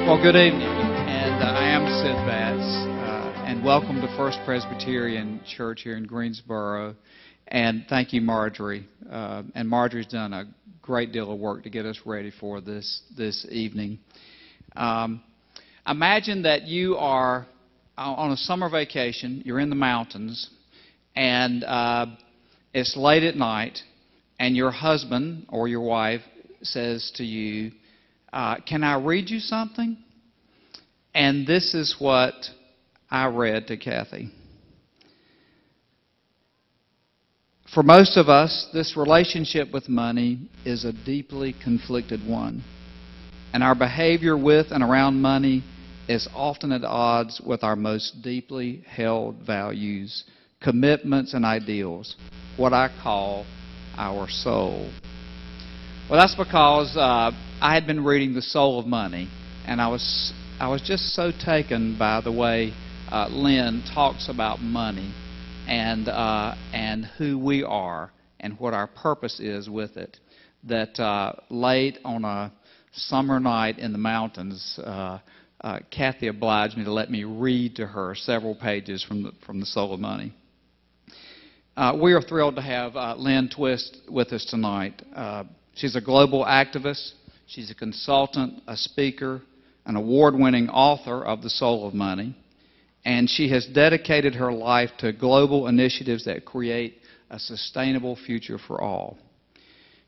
Well, good evening, and I am Sid Batts, and welcome to First Presbyterian Church here in Greensboro, and thank you, Marjorie. And Marjorie's done a great deal of work to get us ready for this evening. Imagine that you are on a summer vacation, you're in the mountains, and it's late at night, and your husband or your wife says to you, can I read you something? And this is what I read to Kathy. For most of us, this relationship with money is a deeply conflicted one. And our behavior with and around money is often at odds with our most deeply held values, commitments, and ideals, what I call our soul. Well, that's because I had been reading The Soul of Money, and I was just so taken by the way Lynne talks about money and who we are and what our purpose is with it, that late on a summer night in the mountains, Kathy obliged me to let me read to her several pages from the Soul of Money. We are thrilled to have Lynne Twist with us tonight. She's a global activist. She's a consultant, a speaker, an award-winning author of The Soul of Money, and she has dedicated her life to global initiatives that create a sustainable future for all.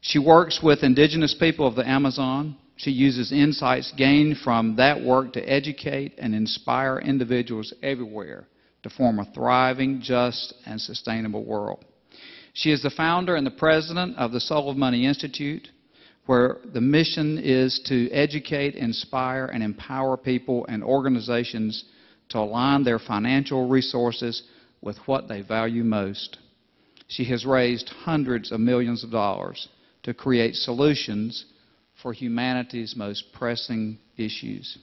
She works with indigenous people of the Amazon. She uses insights gained from that work to educate and inspire individuals everywhere to form a thriving, just, and sustainable world. She is the founder and the president of the Soul of Money Institute, where the mission is to educate, inspire, and empower people and organizations to align their financial resources with what they value most. She has raised hundreds of millions of dollars to create solutions for humanity's most pressing issues.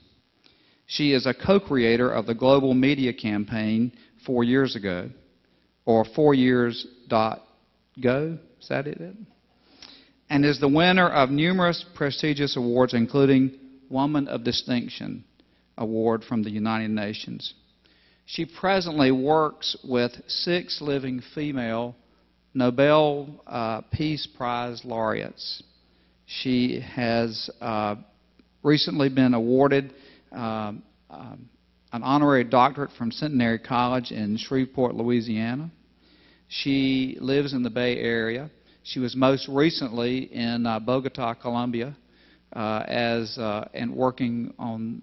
She is a co-creator of the Global Media Campaign 4 years ago, or 4years.go, is that it? And is the winner of numerous prestigious awards, including Woman of Distinction Award from the United Nations. She presently works with 6 living female Nobel Peace Prize laureates. She has recently been awarded an honorary doctorate from Centenary College in Shreveport, Louisiana. She lives in the Bay Area. She was most recently in Bogota, Colombia, and working on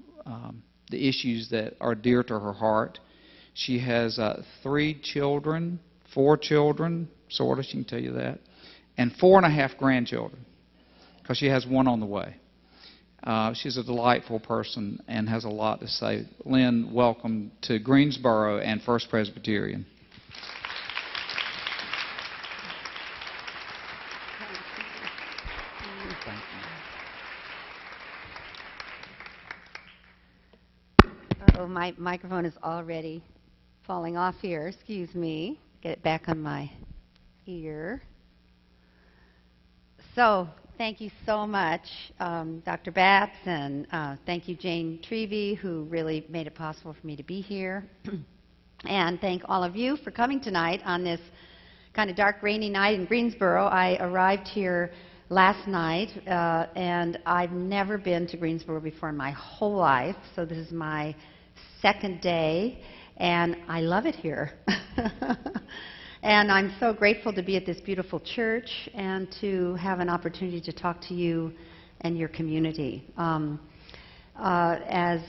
the issues that are dear to her heart. She has 4 children, sort of, she can tell you that, and 4.5 grandchildren, because she has one on the way. She's a delightful person and has a lot to say. Lynne, welcome to Greensboro and First Presbyterian. Oh, my microphone is already falling off here. Excuse me. Get it back on my ear. So, thank you so much, Dr. Batts, and thank you, Jane Trevey, who really made it possible for me to be here. And thank all of you for coming tonight on this kind of dark, rainy night in Greensboro. I arrived here last night, and I've never been to Greensboro before in my whole life, so this is my second day, and I love it here. And I'm so grateful to be at this beautiful church and to have an opportunity to talk to you and your community. As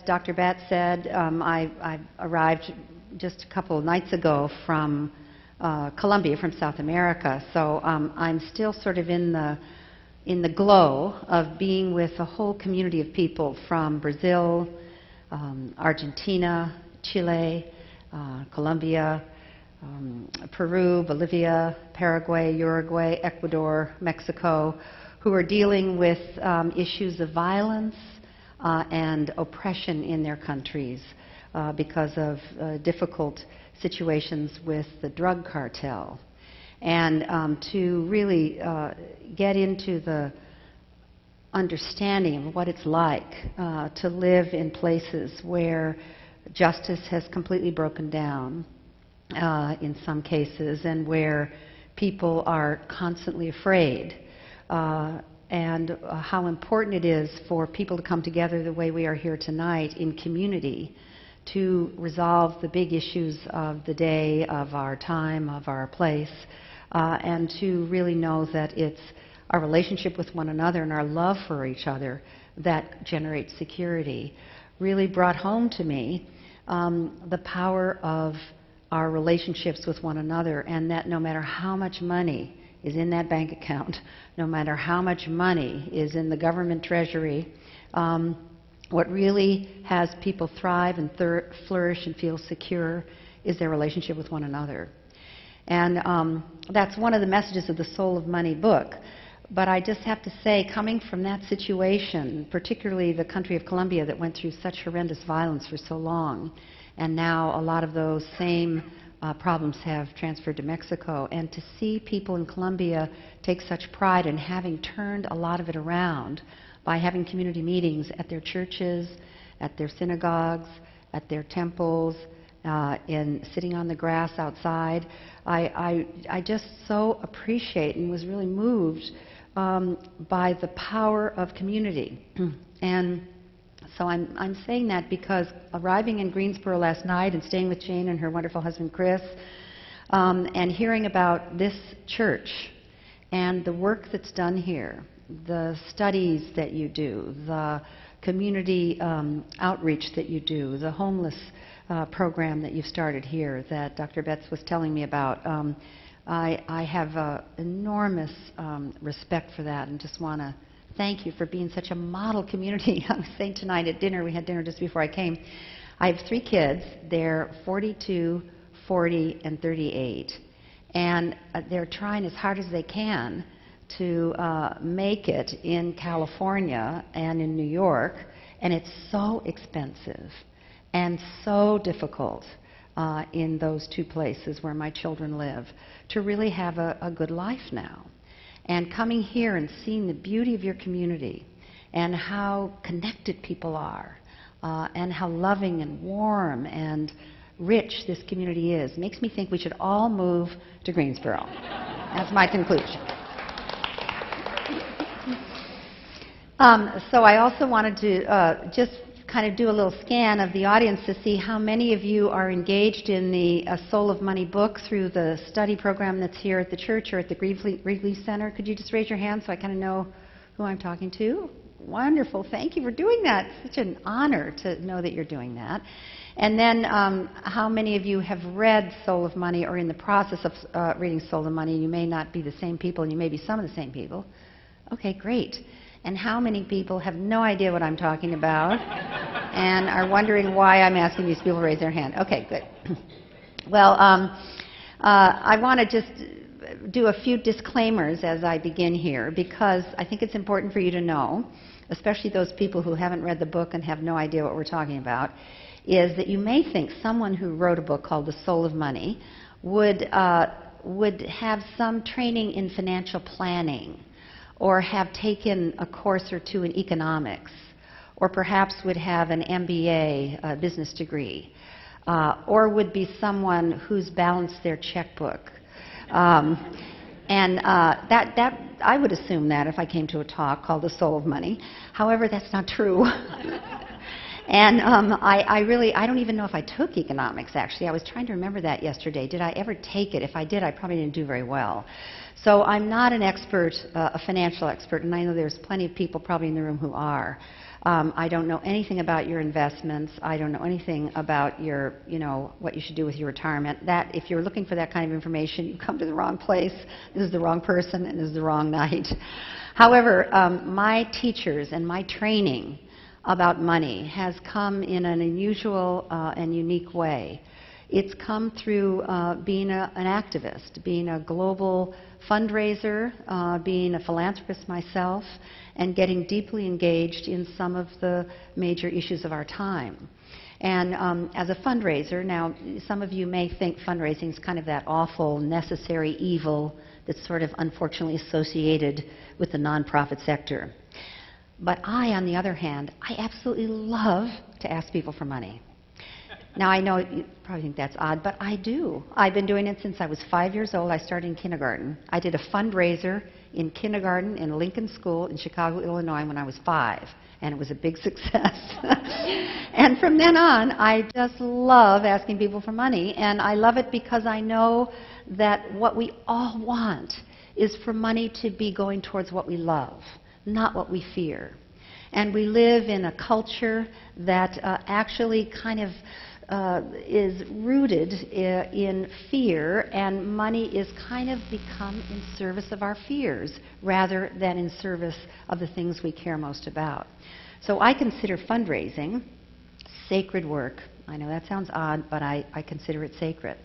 Dr. Batts said, I arrived just a couple of nights ago from Colombia, from South America, so I'm still sort of in the glow of being with a whole community of people from Brazil, Argentina, Chile, Colombia, Peru, Bolivia, Paraguay, Uruguay, Ecuador, Mexico, who are dealing with issues of violence and oppression in their countries because of difficult situations with the drug cartel. And to really get into the understanding of what it's like to live in places where justice has completely broken down in some cases, and where people are constantly afraid, and how important it is for people to come together the way we are here tonight in community to resolve the big issues of the day, of our time, of our place, and to really know that it's our relationship with one another and our love for each other that generates security. Really brought home to me the power of our relationships with one another, and that no matter how much money is in that bank account, no matter how much money is in the government treasury, what really has people thrive and flourish and feel secure is their relationship with one another. And that's one of the messages of the Soul of Money book. But I just have to say, coming from that situation, particularly the country of Colombia that went through such horrendous violence for so long, and now a lot of those same problems have transferred to Mexico, and to see people in Colombia take such pride in having turned a lot of it around by having community meetings at their churches, at their synagogues, at their temples, in sitting on the grass outside. I just so appreciate and was really moved by the power of community. And so I'm saying that because arriving in Greensboro last night and staying with Jane and her wonderful husband Chris, and hearing about this church and the work that's done here, the studies that you do, the community outreach that you do, the homeless program that you've started here that Dr. Betts was telling me about, I have enormous respect for that, and just want to thank you for being such a model community. I was saying tonight at dinner, we had dinner just before I came, I have 3 kids. They're 42, 40, and 38. And they're trying as hard as they can to make it in California and in New York, and it's so expensive and so difficult in those 2 places where my children live to really have a good life now. And coming here and seeing the beauty of your community and how connected people are and how loving and warm and rich this community is makes me think we should all move to Greensboro. That's my conclusion. So I also wanted to just kind of do a little scan of the audience to see how many of you are engaged in the Soul of Money book through the study program that's here at the church or at the Wrigley Center. Could you just raise your hand so I kind of know who I'm talking to? Wonderful. Thank you for doing that. It's such an honor to know that you're doing that. And then how many of you have read Soul of Money or in the process of reading Soul of Money? You may not be the same people, and you may be some of the same people. Okay, great. And how many people have no idea what I'm talking about and are wondering why I'm asking these people to raise their hand? Okay, good. Well, I want to just do a few disclaimers as I begin here, because I think it's important for you to know, especially those people who haven't read the book and have no idea what we're talking about, is that you may think someone who wrote a book called The Soul of Money would have some training in financial planning, or have taken a course or 2 in economics, or perhaps would have an MBA, a business degree, or would be someone who's balanced their checkbook. And that I would assume that if I came to a talk called The Soul of Money. However, that's not true. And I don't even know if I took economics, actually. I was trying to remember that yesterday. Did I ever take it? If I did, I probably didn't do very well. So I'm not an expert, a financial expert, and I know there's plenty of people probably in the room who are. I don't know anything about your investments. I don't know anything about your, what you should do with your retirement. That, if you're looking for that kind of information, you've come to the wrong place. This is the wrong person, and this is the wrong night. However, my teachers and my training about money has come in an unusual and unique way. It's come through being an activist, being a global fundraiser, being a philanthropist myself, and getting deeply engaged in some of the major issues of our time. And as a fundraiser, now some of you may think fundraising is kind of that awful, necessary evil that's sort of unfortunately associated with the nonprofit sector. But I, on the other hand, I absolutely love to ask people for money. Now, I know you probably think that's odd, but I do. I've been doing it since I was 5 years old. I started in kindergarten. I did a fundraiser in kindergarten in Lincoln School in Chicago, Illinois when I was 5, and it was a big success. And from then on, I just love asking people for money, and I love it because I know that what we all want is for money to be going towards what we love, not what we fear. And we live in a culture that actually kind of is rooted in fear, and money is kind of become in service of our fears rather than in service of the things we care most about. So I consider fundraising sacred work. I know that sounds odd, but I consider it sacred.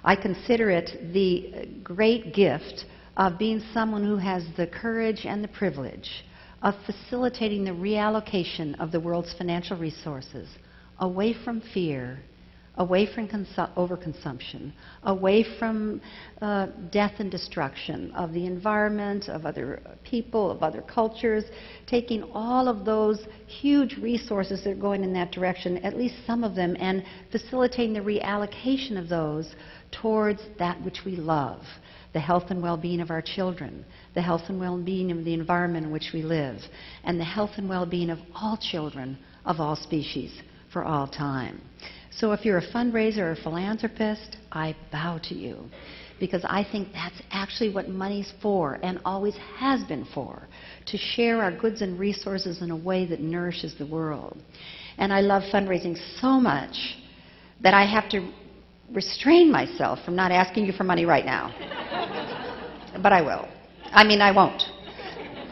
I consider it the great gift of being someone who has the courage and the privilege of facilitating the reallocation of the world's financial resources away from fear, away from overconsumption, away from death and destruction of the environment, of other people, of other cultures, taking all of those huge resources that are going in that direction, at least some of them, and facilitating the reallocation of those towards that which we love, the health and well-being of our children, the health and well-being of the environment in which we live, and the health and well-being of all children of all species for all time. So if you're a fundraiser or a philanthropist, I bow to you, because I think that's actually what money's for and always has been for, to share our goods and resources in a way that nourishes the world. And I love fundraising so much that I have to restrain myself from not asking you for money right now. But I will. I mean, I won't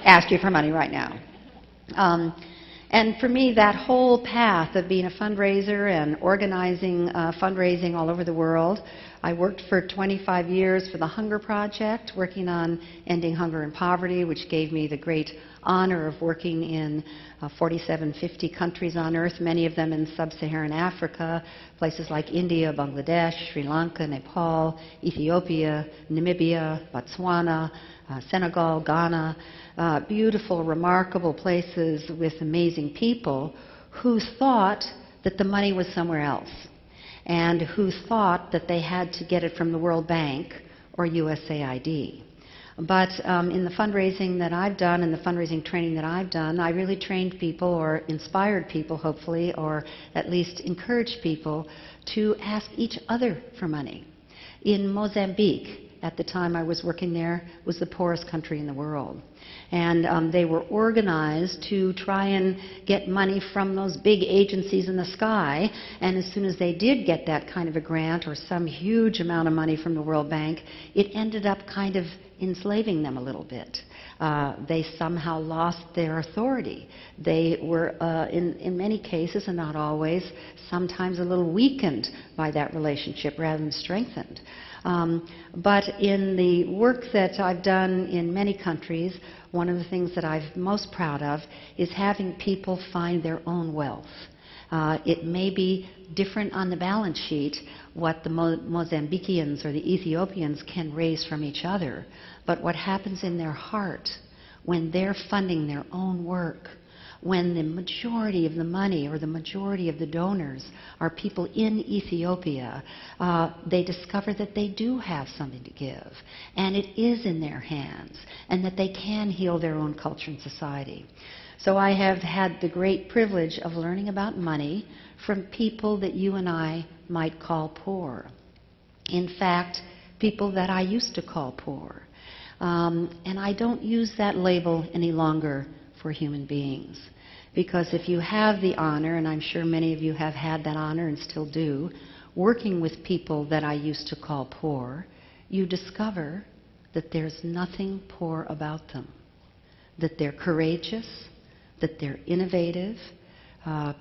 ask you for money right now. And for me, that whole path of being a fundraiser and organizing fundraising all over the world, I worked for 25 years for the Hunger Project, working on ending hunger and poverty, which gave me the great honor of working in 50 countries on earth, many of them in sub-Saharan Africa, places like India, Bangladesh, Sri Lanka, Nepal, Ethiopia, Namibia, Botswana, Senegal, Ghana, beautiful, remarkable places with amazing people who thought that the money was somewhere else, and who thought that they had to get it from the World Bank or USAID. But in the fundraising that I've done and the fundraising training that I've done, I really trained people, or inspired people, hopefully, or at least encouraged people to ask each other for money. In Mozambique, at the time I was working there, was the poorest country in the world. And they were organized to try and get money from those big agencies in the sky. And as soon as they did get that kind of a grant or some huge amount of money from the World Bank, it ended up kind of enslaving them a little bit. They somehow lost their authority. They were, in many cases, and not always, sometimes a little weakened by that relationship rather than strengthened. But in the work that I've done in many countries, one of the things that I'm most proud of is having people find their own wealth. It may be different on the balance sheet what the Mozambicans or the Ethiopians can raise from each other, but what happens in their heart when they're funding their own work, when the majority of the money or the majority of the donors are people in Ethiopia, they discover that they do have something to give, and it is in their hands, and that they can heal their own culture and society. So I have had the great privilege of learning about money from people that you and I might call poor. In fact, people that I used to call poor. And I don't use that label any longer for human beings. Because if you have the honor, and I'm sure many of you have had that honor and still do, working with people that I used to call poor, you discover that there's nothing poor about them. That they're courageous, that they're innovative.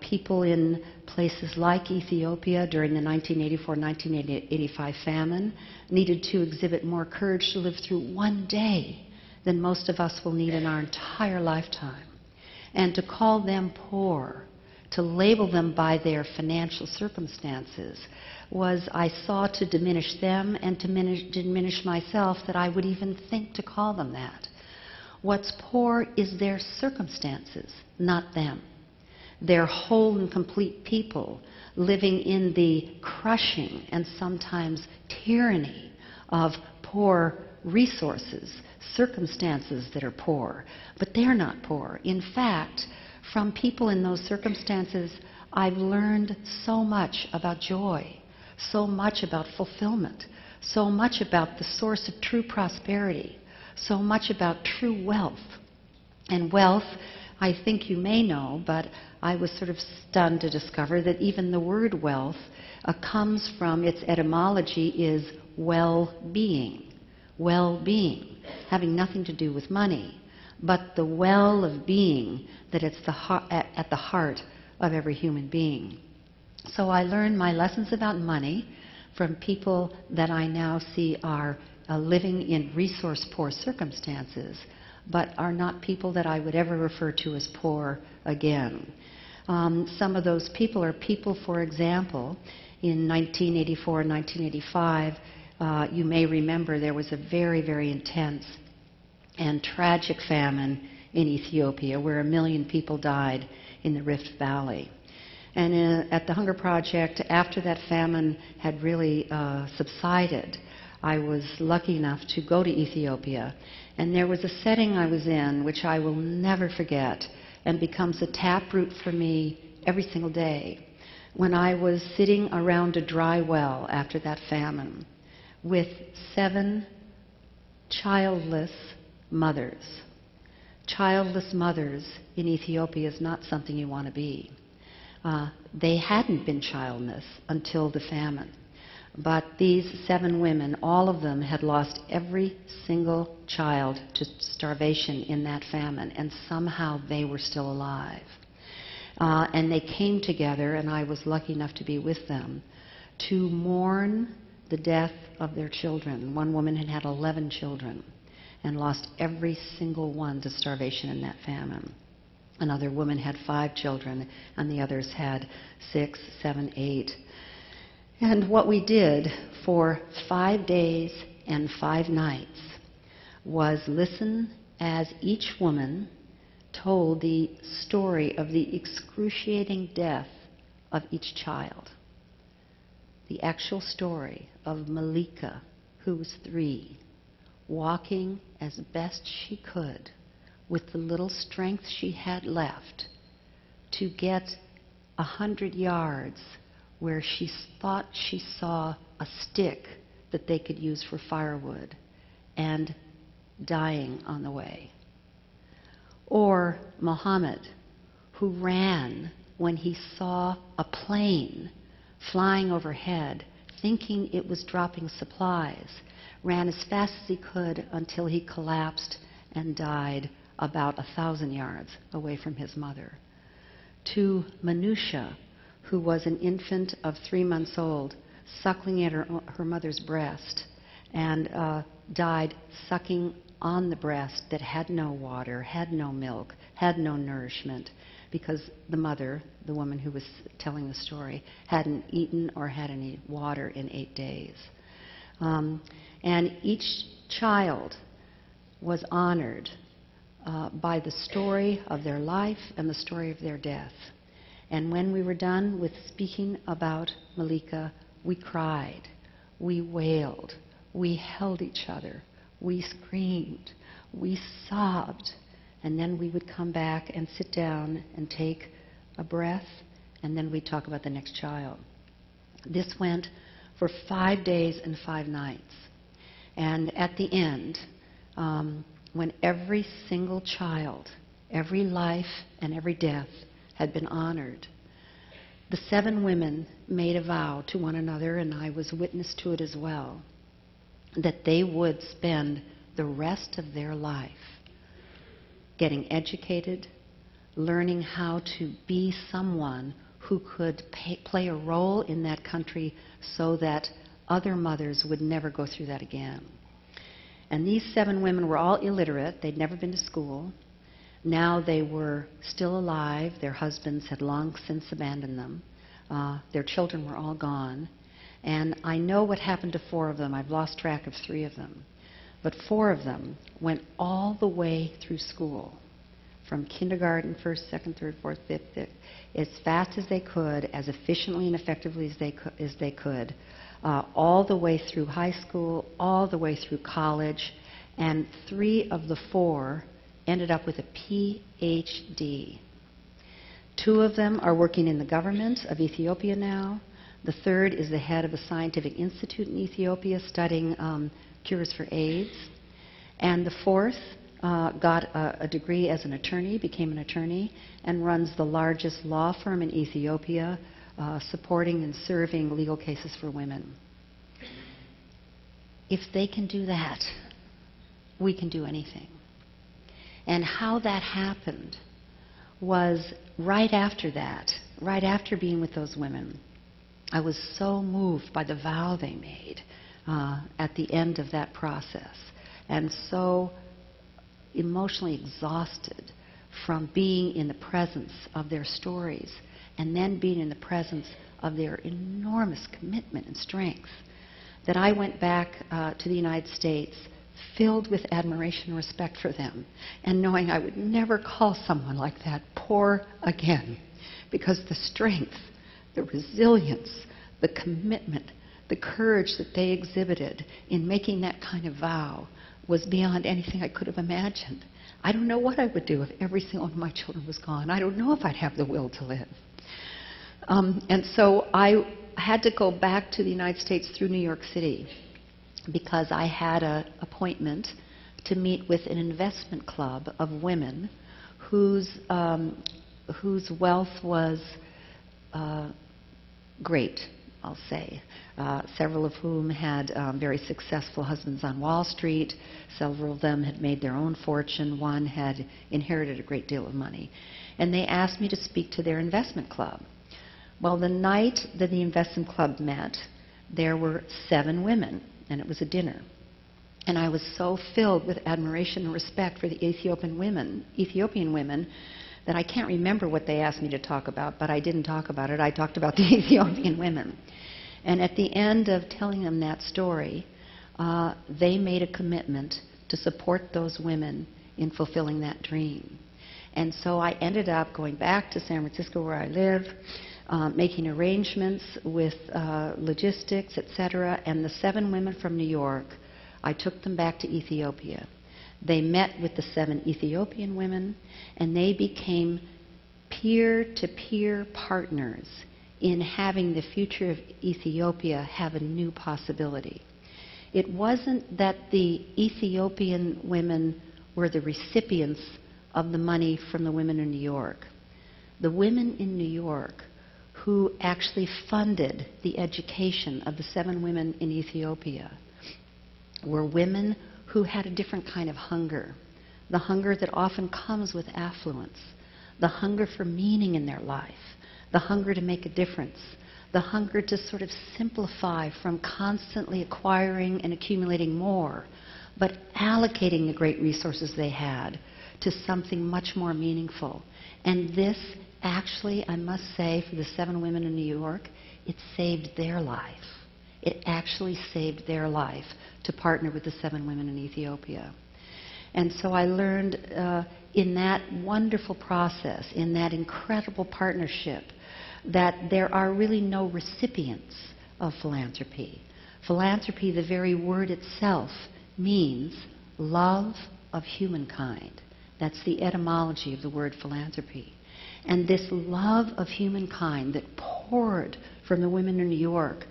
People in places like Ethiopia during the 1984-1985 famine needed to exhibit more courage to live through one day than most of us will need in our entire lifetime. And to call them poor, to label them by their financial circumstances, was, I saw, to diminish them and to diminish myself, that I would even think to call them that. What's poor is their circumstances, not them. They're whole and complete people living in the crushing and sometimes tyranny of poor resources, circumstances that are poor. But they're not poor. In fact, from people in those circumstances, I've learned so much about joy, so much about fulfillment, so much about the source of true prosperity, so much about true wealth. And wealth, I think you may know, but I was sort of stunned to discover that even the word wealth comes from, its etymology is well-being. Well-being, having nothing to do with money, but the well of being that it's at the heart of every human being. So I learned my lessons about money from people that I now see are living in resource-poor circumstances, but are not people that I would ever refer to as poor again. Some of those people are people, for example, in 1984 and 1985, you may remember there was a very, very intense and tragic famine in Ethiopia where 1 million people died in the Rift Valley. And at the Hunger Project, after that famine had really subsided, I was lucky enough to go to Ethiopia. And there was a setting I was in which I will never forget and becomes a taproot for me every single day. When I was sitting around a dry well after that famine with 7 childless mothers. Childless mothers in Ethiopia is not something you want to be. They hadn't been childless until the famine. But these 7 women, all of them had lost every single child to starvation in that famine, and somehow they were still alive. And they came together, and I was lucky enough to be with them, to mourn the death of their children. One woman had had 11 children and lost every single one to starvation in that famine. Another woman had 5 children, and the others had 6, 7, 8. And what we did for 5 days and 5 nights was listen as each woman told the story of the excruciating death of each child. The actual story of Malika, who was 3, walking as best she could with the little strength she had left to get 100 yards where she thought she saw a stick that they could use for firewood, and dying on the way. Or Muhammad, who ran when he saw a plane flying overhead, thinking it was dropping supplies, ran as fast as he could until he collapsed and died about 1,000 yards away from his mother. To Manusha, who was an infant of 3 months old, suckling at her mother's breast, and died sucking on the breast that had no water, had no milk, had no nourishment, because the mother, the woman who was telling the story, hadn't eaten or had any water in 8 days. And each child was honored by the story of their life and the story of their death. And when we were done with speaking about Malika, we cried, we wailed, we held each other, we screamed, we sobbed, and then we would come back and sit down and take a breath, and then we'd talk about the next child. This went for 5 days and 5 nights. And at the end, when every single child, every life, and every death had been honored, the 7 women made a vow to one another, and I was witness to it as well, that they would spend the rest of their life getting educated, learning how to be someone who could play a role in that country so that other mothers would never go through that again. And these 7 women were all illiterate. They'd never been to school. Now they were still alive. Their husbands had long since abandoned them. Their children were all gone. And I know what happened to 4 of them. I've lost track of 3 of them. but 4 of them went all the way through school, from kindergarten, 1st, 2nd, 3rd, 4th, 5th, as fast as they could, as efficiently and effectively as they could, all the way through high school, all the way through college, and 3 of the 4 ended up with a PhD. 2 of them are working in the government of Ethiopia now. The 3rd is the head of a scientific institute in Ethiopia studying cures for AIDS. And the 4th got a degree as an attorney, became an attorney, and runs the largest law firm in Ethiopia, supporting and serving legal cases for women. If they can do that, we can do anything. And how that happened was right after that, right after being with those women, I was so moved by the vow they made at the end of that process, and so emotionally exhausted from being in the presence of their stories and then being in the presence of their enormous commitment and strength, that I went back to the United States filled with admiration and respect for them, and knowing I would never call someone like that poor again, because the strength, the resilience, the commitment, the courage that they exhibited in making that kind of vow was beyond anything I could have imagined. I don't know what I would do if every single one of my children was gone. I don't know if I'd have the will to live. And so I had to go back to the United States through New York City, because I had an appointment to meet with an investment club of women whose wealth was great, I'll say. Several of whom had very successful husbands on Wall Street. Several of them had made their own fortune. One had inherited a great deal of money. And they asked me to speak to their investment club. Well, the night that the investment club met, there were 7 women, and it was a dinner. And I was so filled with admiration and respect for the Ethiopian women, that I can't remember what they asked me to talk about, but I didn't talk about it. I talked about the Ethiopian women. And at the end of telling them that story, they made a commitment to support those women in fulfilling that dream. And so I ended up going back to San Francisco, where I live, making arrangements with logistics, etc. And the 7 women from New York, I took them back to Ethiopia. They met with the 7 Ethiopian women, and they became peer-to-peer partners in having the future of Ethiopia have a new possibility. It wasn't that the Ethiopian women were the recipients of the money from the women in New York. The women in New York who actually funded the education of the 7 women in Ethiopia were women who had a different kind of hunger, the hunger that often comes with affluence, the hunger for meaning in their life, the hunger to make a difference, the hunger to sort of simplify from constantly acquiring and accumulating more, but allocating the great resources they had to something much more meaningful. And this actually, I must say, for the 7 women in New York, it saved their life. It actually saved their life to partner with the 7 women in Ethiopia. And so I learned in that wonderful process, in that incredible partnership, that there are really no recipients of philanthropy. Philanthropy, the very word itself, means love of humankind. That's the etymology of the word philanthropy. And this love of humankind that poured from the women in New York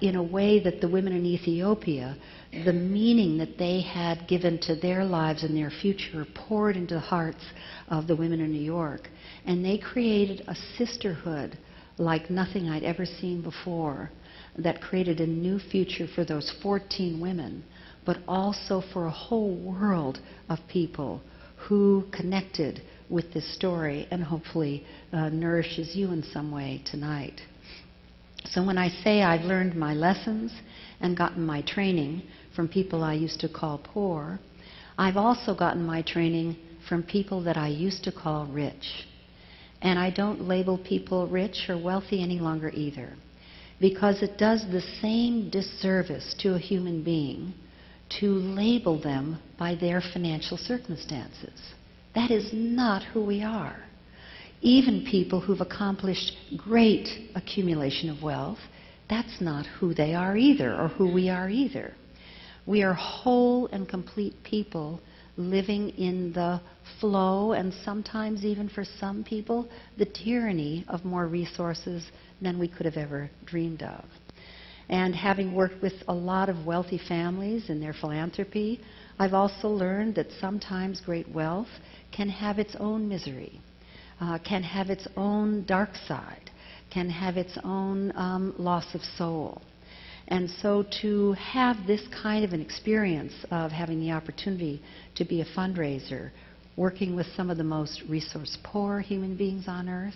in a way that the women in Ethiopia, the meaning that they had given to their lives and their future, poured into the hearts of the women in New York. And they created a sisterhood like nothing I'd ever seen before, that created a new future for those 14 women, but also for a whole world of people who connected with this story and hopefully nourishes you in some way tonight. So when I say I've learned my lessons and gotten my training from people I used to call poor, I've also gotten my training from people that I used to call rich. And I don't label people rich or wealthy any longer either, because it does the same disservice to a human being to label them by their financial circumstances. That is not who we are. Even people who've accomplished great accumulation of wealth, that's not who they are either, or who we are either. We are whole and complete people living in the flow, and sometimes even for some people, the tyranny of more resources than we could have ever dreamed of. And having worked with a lot of wealthy families in their philanthropy, I've also learned that sometimes great wealth can have its own misery, can have its own dark side, can have its own loss of soul. And so to have this kind of an experience of having the opportunity to be a fundraiser, working with some of the most resource-poor human beings on earth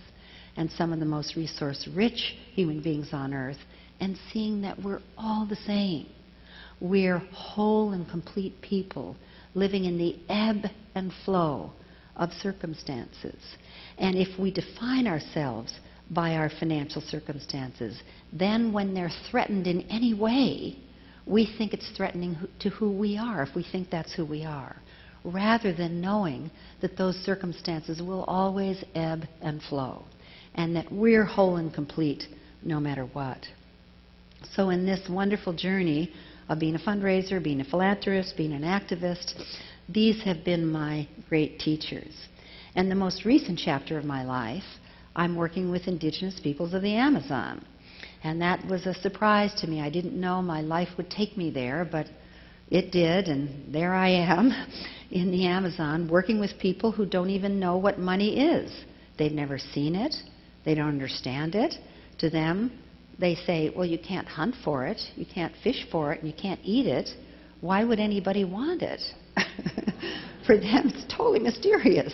and some of the most resource-rich human beings on earth, and seeing that we're all the same. We're whole and complete people living in the ebb and flow of circumstances. And if we define ourselves by our financial circumstances, then when they're threatened in any way, we think it's threatening to who we are, if we think that's who we are, rather than knowing that those circumstances will always ebb and flow, and that we're whole and complete no matter what. So in this wonderful journey of being a fundraiser, being a philanthropist, being an activist, these have been my great teachers. And the most recent chapter of my life, I'm working with indigenous peoples of the Amazon. And that was a surprise to me. I didn't know my life would take me there, but it did, and there I am in the Amazon working with people who don't even know what money is. They've never seen it. They don't understand it. To them, they say, well, you can't hunt for it, you can't fish for it, and you can't eat it. Why would anybody want it? For them, it's totally mysterious.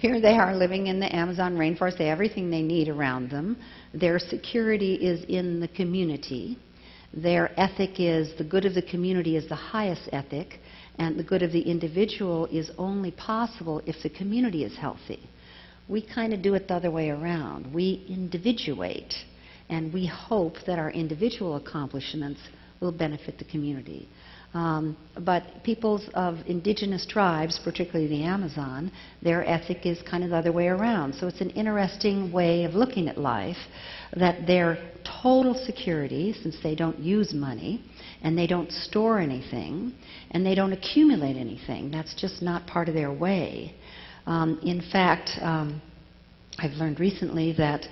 Here they are living in the Amazon rainforest. They have everything they need around them. Their security is in the community. Their ethic is the good of the community is the highest ethic, and the good of the individual is only possible if the community is healthy. We kind of do it the other way around. We individuate, and we hope that our individual accomplishments will benefit the community. But peoples of indigenous tribes, particularly the Amazon, their ethic is kind of the other way around. So it's an interesting way of looking at life, that their total security, since they don't use money, and they don't store anything, and they don't accumulate anything, that's just not part of their way. In fact, I've learned recently that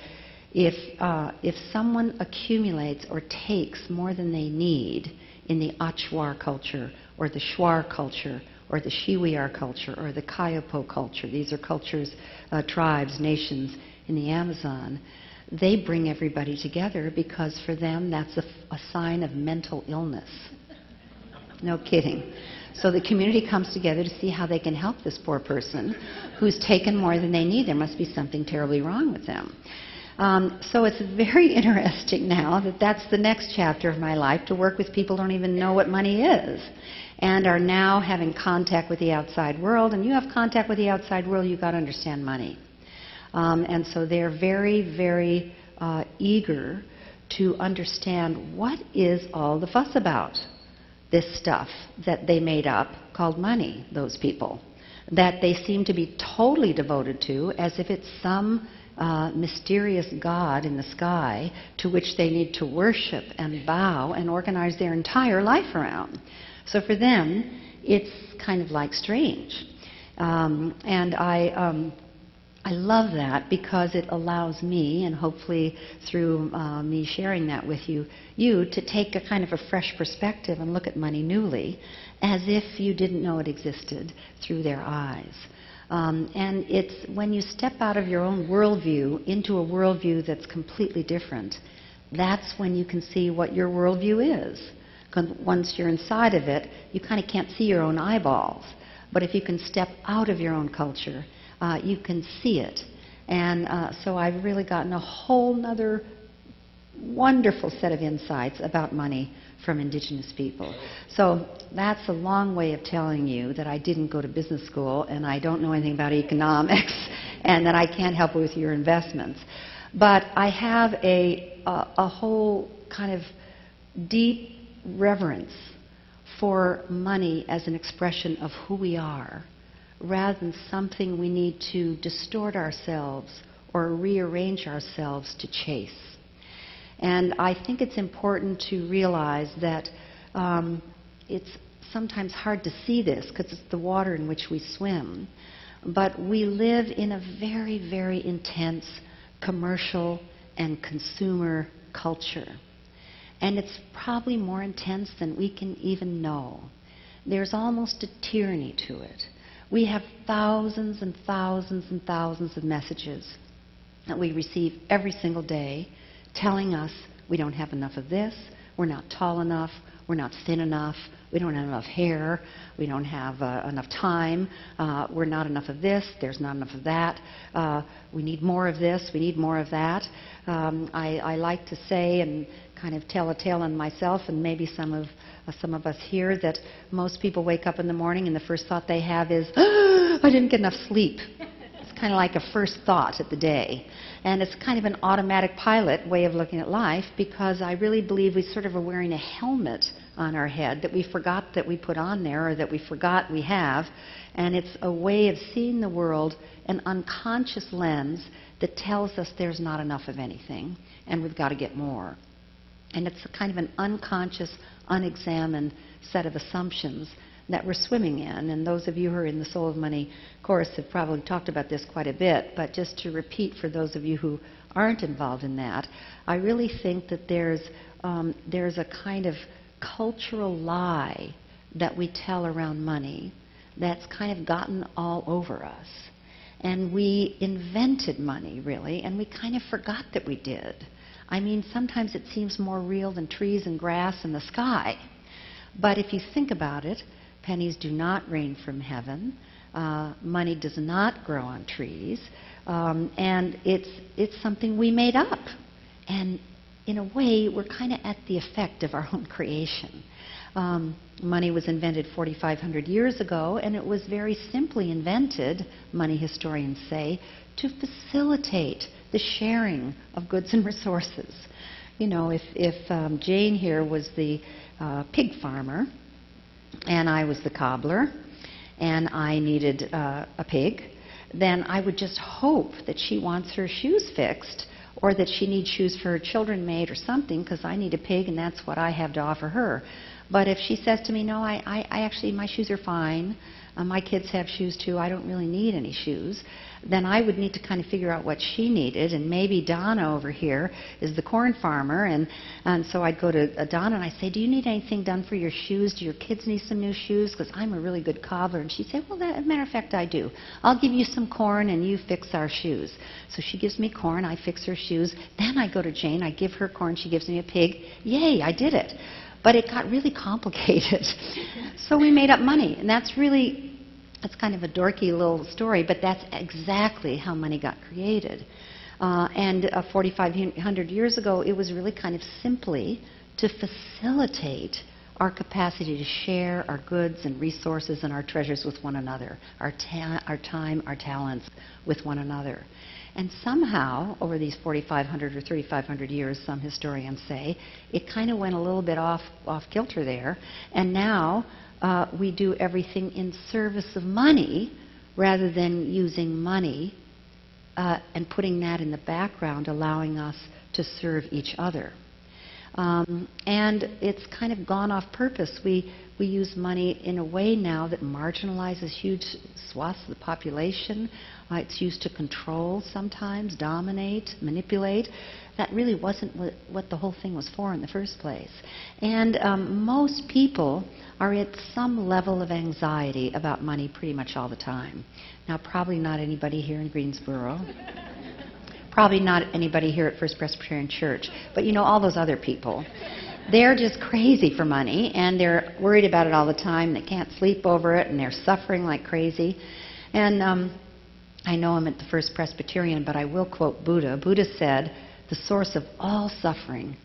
if someone accumulates or takes more than they need in the Achuar culture, or the Shuar culture, or the Shiwiar culture, or the Kayapo culture, these are cultures, tribes, nations in the Amazon, they bring everybody together because for them that's a sign of mental illness. No kidding. So the community comes together to see how they can help this poor person who's taken more than they need. There must be something terribly wrong with them. So it's very interesting now that that's the next chapter of my life, to work with people who don't even know what money is and are now having contact with the outside world. And you have contact with the outside world, you've got to understand money. And so they're very, very eager to understand what is all the fuss about, this stuff that they made up called money, those people, that they seem to be totally devoted to as if it's some mysterious God in the sky to which they need to worship and bow and organize their entire life around. So for them, it's kind of like strange. And I love that because it allows me, and hopefully through me sharing that with you, to take a kind of a fresh perspective and look at money newly, as if you didn't know it existed through their eyes. And it's when you step out of your own worldview into a worldview that's completely different, that's when you can see what your worldview is. 'Cause once you're inside of it, you kind of can't see your own eyeballs. But if you can step out of your own culture, you can see it. And so I've really gotten a whole nother wonderful set of insights about money from indigenous people. So that's a long way of telling you that I didn't go to business school and I don't know anything about economics and that I can't help with your investments. But I have a whole kind of deep reverence for money as an expression of who we are, rather than something we need to distort ourselves or rearrange ourselves to chase. And I think it's important to realize that it's sometimes hard to see this because it's the water in which we swim. But we live in a very, very intense commercial and consumer culture. And it's probably more intense than we can even know. There's almost a tyranny to it. We have thousands and thousands and thousands of messages that we receive every single day telling us we don't have enough of this, we're not tall enough, we're not thin enough, we don't have enough hair, we don't have enough time, we're not enough of this, there's not enough of that, we need more of this, we need more of that. I like to say and kind of tell a tale on myself and maybe some of us here that most people wake up in the morning and the first thought they have is, I didn't get enough sleep. It's kind of like a first thought at the day. And it's kind of an automatic pilot way of looking at life, because I really believe we sort of are wearing a helmet on our head that we forgot that we put on there, or that we forgot we have. And it's a way of seeing the world, an unconscious lens that tells us there's not enough of anything and we've got to get more. And it's a kind of an unconscious, unexamined set of assumptions that we're swimming in. And those of you who are in the Soul of Money course have probably talked about this quite a bit, but just to repeat for those of you who aren't involved in that, I really think that there's a kind of cultural lie that we tell around money that's kind of gotten all over us. And we invented money, really, and we kind of forgot that we did. I mean, sometimes it seems more real than trees and grass and the sky. But if you think about it, pennies do not rain from heaven. Money does not grow on trees. And it's something we made up. And in a way, we're kind of at the effect of our own creation. Money was invented 4,500 years ago, and it was very simply invented, money historians say, to facilitate the sharing of goods and resources. You know, if Jane here was the pig farmer, and I was the cobbler, and I needed a pig, then I would just hope that she wants her shoes fixed, or that she needs shoes for her children made or something, because I need a pig and that's what I have to offer her. But if she says to me, no, I actually, my shoes are fine, my kids have shoes too, I don't really need any shoes, then I would need to kind of figure out what she needed. And maybe Donna over here is the corn farmer, and so I'd go to Donna and I say, do you need anything done for your shoes? Do your kids need some new shoes? Because I'm a really good cobbler. And she'd say, well, as a matter of fact, I do. I'll give you some corn and you fix our shoes. So she gives me corn, I fix her shoes. Then I go to Jane, I give her corn, she gives me a pig. Yay, I did it. But it got really complicated. So we made up money. And that's kind of a dorky little story, but that's exactly how money got created. And 4,500 years ago, it was really kind of simply to facilitate our capacity to share our goods and resources and our treasures with one another, our time, our talents with one another. And somehow, over these 4,500 or 3,500 years, some historians say, it kind of went a little bit off kilter there. And now we do everything in service of money rather than using money and putting that in the background, allowing us to serve each other. And it's kind of gone off purpose. We use money in a way now that marginalizes huge swaths of the population. It's used to control sometimes, dominate, manipulate. That really wasn't what the whole thing was for in the first place. And most people are at some level of anxiety about money pretty much all the time. Now, probably not anybody here in Greensboro. Probably not anybody here at First Presbyterian Church. But you know, all those other people. They're just crazy for money, and they're worried about it all the time. They can't sleep over it, and they're suffering like crazy. And I know I'm at the First Presbyterian, but I will quote Buddha. Buddha said, the source of all suffering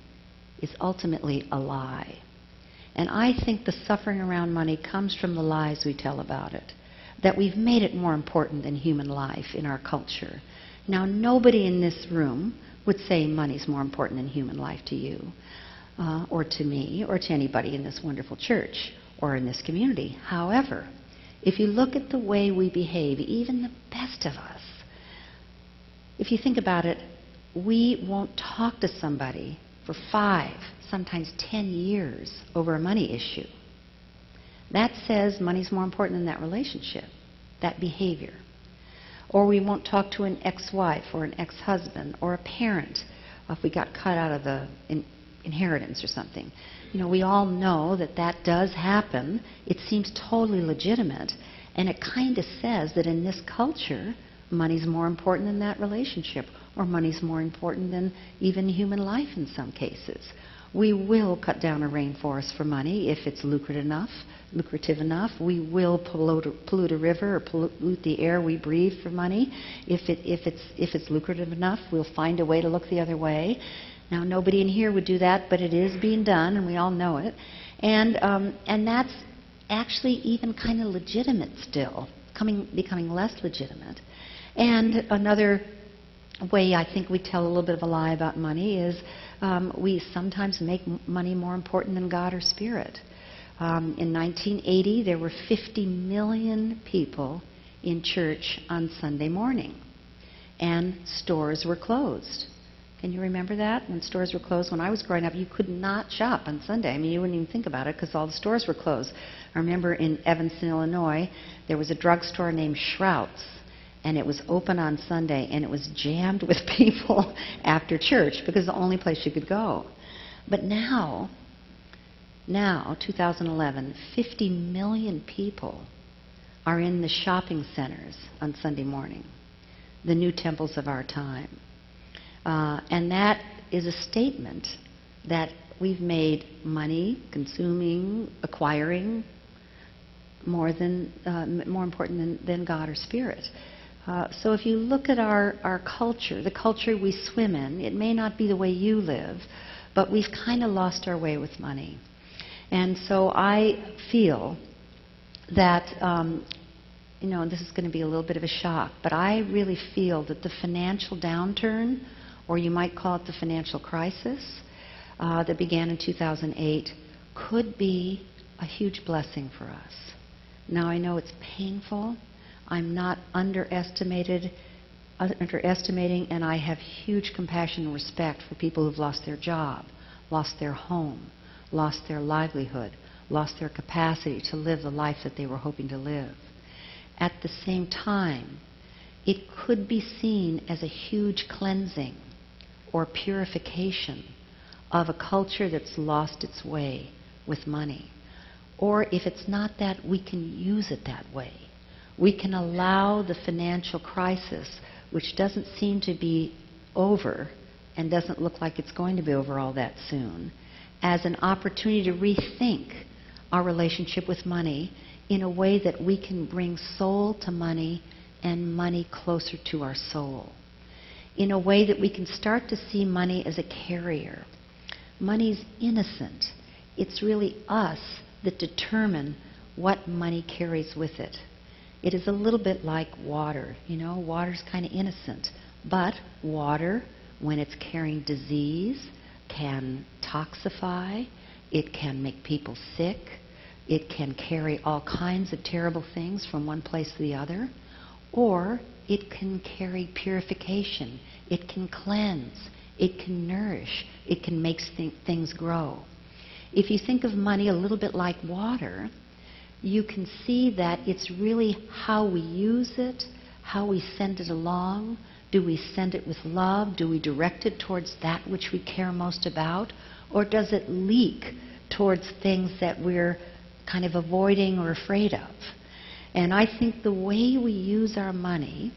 is ultimately a lie. And I think the suffering around money comes from the lies we tell about it, that we've made it more important than human life in our culture. Now, nobody in this room would say money's more important than human life to you, or to me, or to anybody in this wonderful church, or in this community. However, if you look at the way we behave, even the best of us, if you think about it, we won't talk to somebody for 5, sometimes 10 years over a money issue. That says money's more important than that relationship, that behavior. Or we won't talk to an ex-wife or an ex-husband or a parent if we got cut out of the inheritance or something. You know, we all know that that does happen. It seems totally legitimate, and it kind of says that in this culture, money's more important than that relationship, or money's more important than even human life in some cases. We will cut down a rainforest for money if it's lucrative enough. We will pollute a river or pollute the air we breathe for money. If it's lucrative enough, we'll find a way to look the other way. Now, nobody in here would do that, but it is being done, and we all know it. And that's actually even kind of legitimate still, becoming less legitimate. And another way I think we tell a little bit of a lie about money is we sometimes make money more important than God or Spirit. In 1980, there were 50 million people in church on Sunday morning, and stores were closed. Can you remember that? When stores were closed, when I was growing up, you could not shop on Sunday. I mean, you wouldn't even think about it because all the stores were closed. I remember in Evanston, Illinois, there was a drugstore named Schrout's, and it was open on Sunday, and it was jammed with people after church because the only place you could go. But now, 2011, 50 million people are in the shopping centers on Sunday morning, the new temples of our time. And that is a statement that we've made money, consuming, acquiring, more important than God or Spirit. So if you look at our culture, the culture we swim in, it may not be the way you live, but we've kind of lost our way with money. And so I feel that, this is going to be a little bit of a shock, but I really feel that the financial downturn, or you might call it the financial crisis, that began in 2008, could be a huge blessing for us. Now, I know it's painful. I'm not underestimating, and I have huge compassion and respect for people who've lost their job, lost their home, lost their livelihood, lost their capacity to live the life that they were hoping to live. At the same time, it could be seen as a huge cleansing or purification of a culture that's lost its way with money. Or if it's not that, we can use it that way. We can allow the financial crisis, which doesn't seem to be over and doesn't look like it's going to be over all that soon, as an opportunity to rethink our relationship with money in a way that we can bring soul to money and money closer to our soul. In a way that we can start to see money as a carrier. Money's innocent. It's really us that determine what money carries with it. It is a little bit like water. Water's kind of innocent. But water, when it's carrying disease, can toxify. It can make people sick. It can carry all kinds of terrible things from one place to the other. Or it can carry purification. It can cleanse. It can nourish. It can make things grow. If you think of money a little bit like water, you can see that it's really how we use it, how we send it along. Do we send it with love? Do we direct it towards that which we care most about? Or does it leak towards things that we're kind of avoiding or afraid of? And I think the way we use our money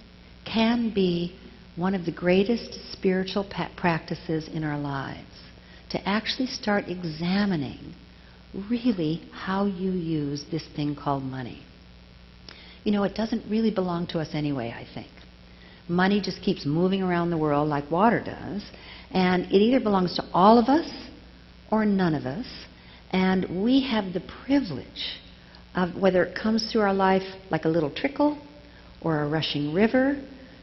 can be one of the greatest spiritual practices in our lives. To actually start examining really how you use this thing called money. It doesn't really belong to us anyway, I think. Money just keeps moving around the world like water does, and it either belongs to all of us or none of us, and we have the privilege of, whether it comes through our life like a little trickle or a rushing river,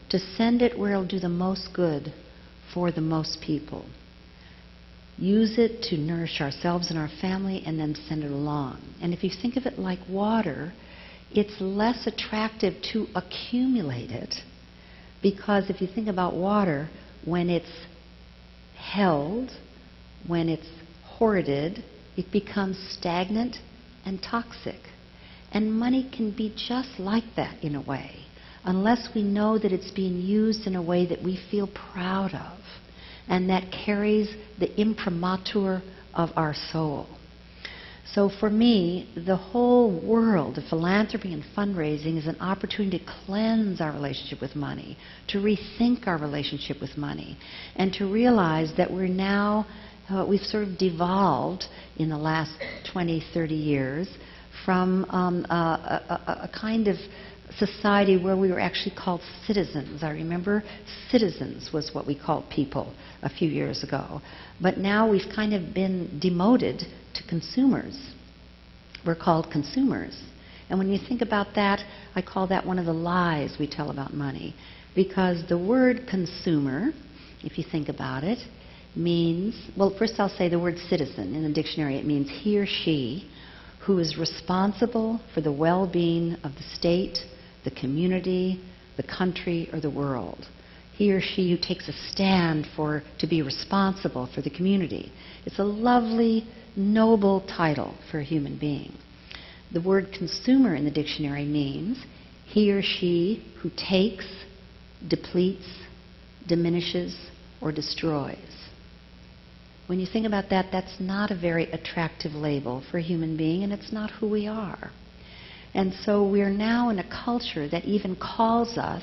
to send it where it'll do the most good for the most people. use it to nourish ourselves and our family, and then send it along. And if you think of it like water, it's less attractive to accumulate it, because if you think about water, when it's held, when it's hoarded, it becomes stagnant and toxic. And money can be just like that in a way, unless we know that it's being used in a way that we feel proud of and that carries the imprimatur of our soul. So for me, the whole world of philanthropy and fundraising is an opportunity to cleanse our relationship with money, to rethink our relationship with money, and to realize that we're now, we've sort of devolved in the last 20, 30 years from a kind of society where we were actually called citizens. I remember citizens was what we called people a few years ago. But now we've kind of been demoted to consumers. We're called consumers. And when you think about that, I call that one of the lies we tell about money. Because the word consumer, if you think about it, means, well, first I'll say the word citizen. In the dictionary it means he or she who is responsible for the well-being of the state, the community, the country, or the world. He or she who takes a stand to be responsible for the community. It's a lovely, noble title for a human being. The word consumer in the dictionary means he or she who takes, depletes, diminishes, or destroys. When you think about that, that's not a very attractive label for a human being, and it's not who we are. And so we're now in a culture that even calls us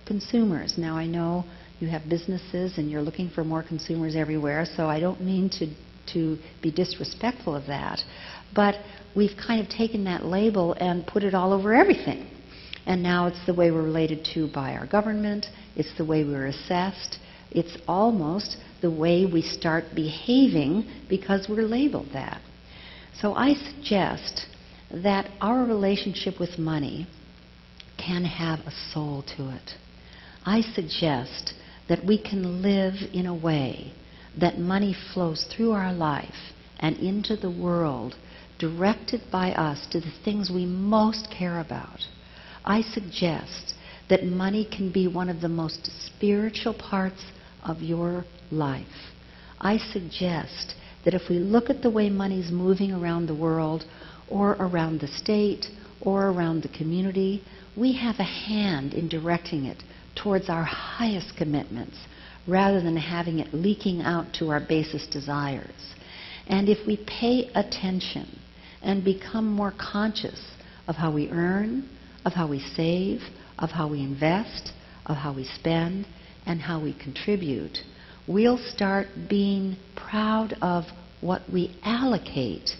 consumers. Now I know you have businesses and you're looking for more consumers everywhere, so I don't mean to be disrespectful of that. But we've kind of taken that label and put it all over everything. And now it's the way we're related to by our government, it's the way we're assessed, it's almost the way we start behaving because we're labeled that. So I suggest that our relationship with money can have a soul to it. I suggest that we can live in a way that money flows through our life and into the world, directed by us to the things we most care about. I suggest that money can be one of the most spiritual parts of your life. I suggest that if we look at the way money's moving around the world, or around the state, or around the community, we have a hand in directing it towards our highest commitments, rather than having it leaking out to our basest desires. And if we pay attention and become more conscious of how we earn, of how we save, of how we invest, of how we spend, and how we contribute, we'll start being proud of what we allocate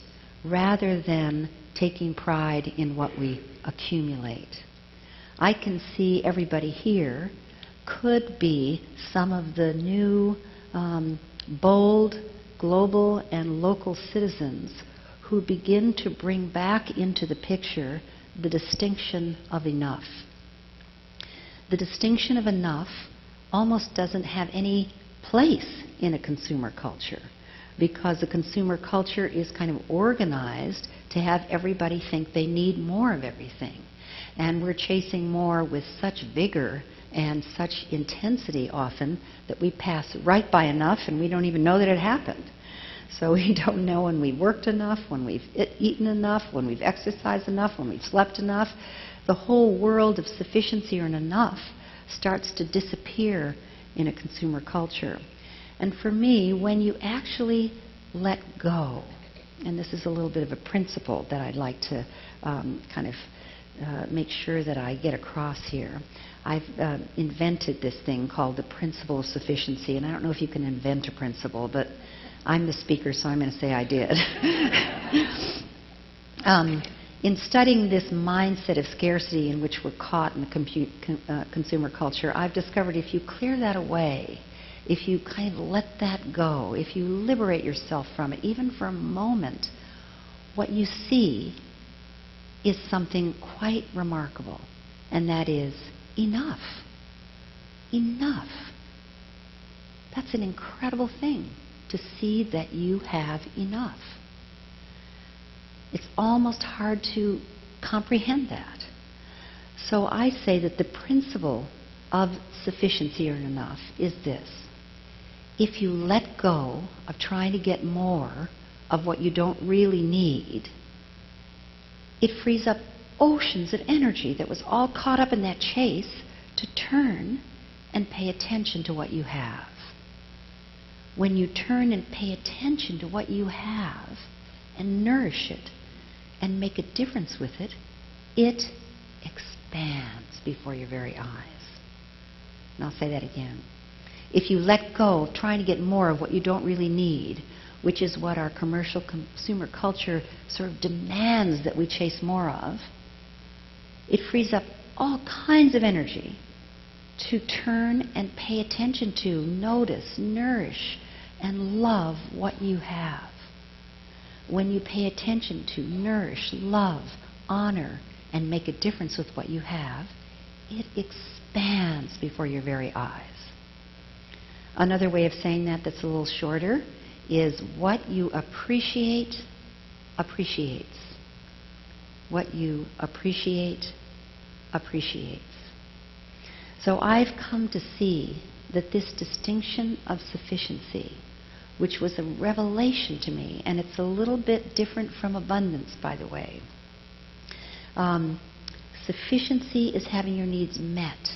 rather than taking pride in what we accumulate. I can see everybody here could be some of the new bold global and local citizens who begin to bring back into the picture the distinction of enough. The distinction of enough almost doesn't have any place in a consumer culture, because the consumer culture is kind of organized to have everybody think they need more of everything. And we're chasing more with such vigor and such intensity often that we pass right by enough and we don't even know that it happened. So we don't know when we worked enough, when we've eaten enough, when we've exercised enough, when we've slept enough. The whole world of sufficiency and enough starts to disappear in a consumer culture. And for me, when you actually let go, and this is a little bit of a principle that I'd like to make sure that I get across here. I've invented this thing called the principle of sufficiency, and I don't know if you can invent a principle, but I'm the speaker, so I'm going to say I did. In studying this mindset of scarcity in which we're caught in the consumer culture, I've discovered if you clear that away, if you kind of let that go, if you liberate yourself from it, even for a moment, what you see is something quite remarkable, and that is enough. Enough. That's an incredible thing to see that you have enough. It's almost hard to comprehend that. So I say that the principle of sufficiency or enough is this. If you let go of trying to get more of what you don't really need, it frees up oceans of energy that was all caught up in that chase to turn and pay attention to what you have. When you turn and pay attention to what you have and nourish it and make a difference with it, it expands before your very eyes. And I'll say that again. If you let go of trying to get more of what you don't really need, which is what our commercial consumer culture sort of demands that we chase more of, it frees up all kinds of energy to turn and pay attention to, notice, nourish, and love what you have. When you pay attention to, nourish, love, honor, and make a difference with what you have, it expands before your very eyes. Another way of saying that that's a little shorter is what you appreciate appreciates. What you appreciate appreciates. So I've come to see that this distinction of sufficiency, which was a revelation to me, and it's a little bit different from abundance, by the way. Sufficiency is having your needs met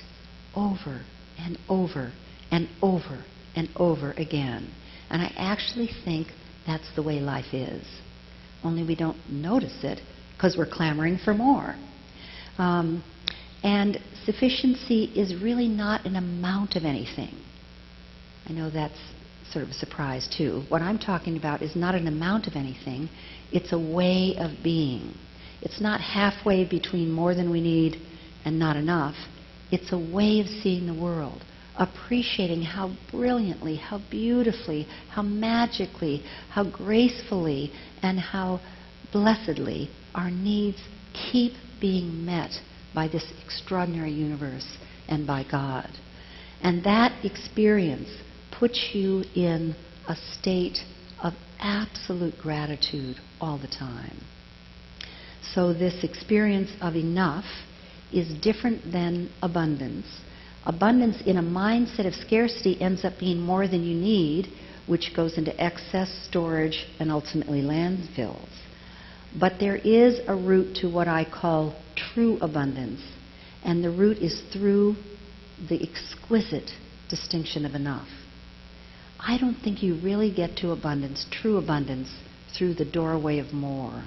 over and over and over and over again. And I actually think that's the way life is. Only we don't notice it because we're clamoring for more. And sufficiency is really not an amount of anything. I know that's sort of a surprise too. What I'm talking about is not an amount of anything. It's a way of being. It's not halfway between more than we need and not enough. It's a way of seeing the world, appreciating how brilliantly, how beautifully, how magically, how gracefully, and how blessedly our needs keep being met by this extraordinary universe and by God. And that experience puts you in a state of absolute gratitude all the time. So this experience of enough is different than abundance. Abundance in a mindset of scarcity ends up being more than you need, which goes into excess storage and ultimately landfills. But there is a route to what I call true abundance, and the route is through the exquisite distinction of enough. I don't think you really get to abundance, true abundance, through the doorway of more.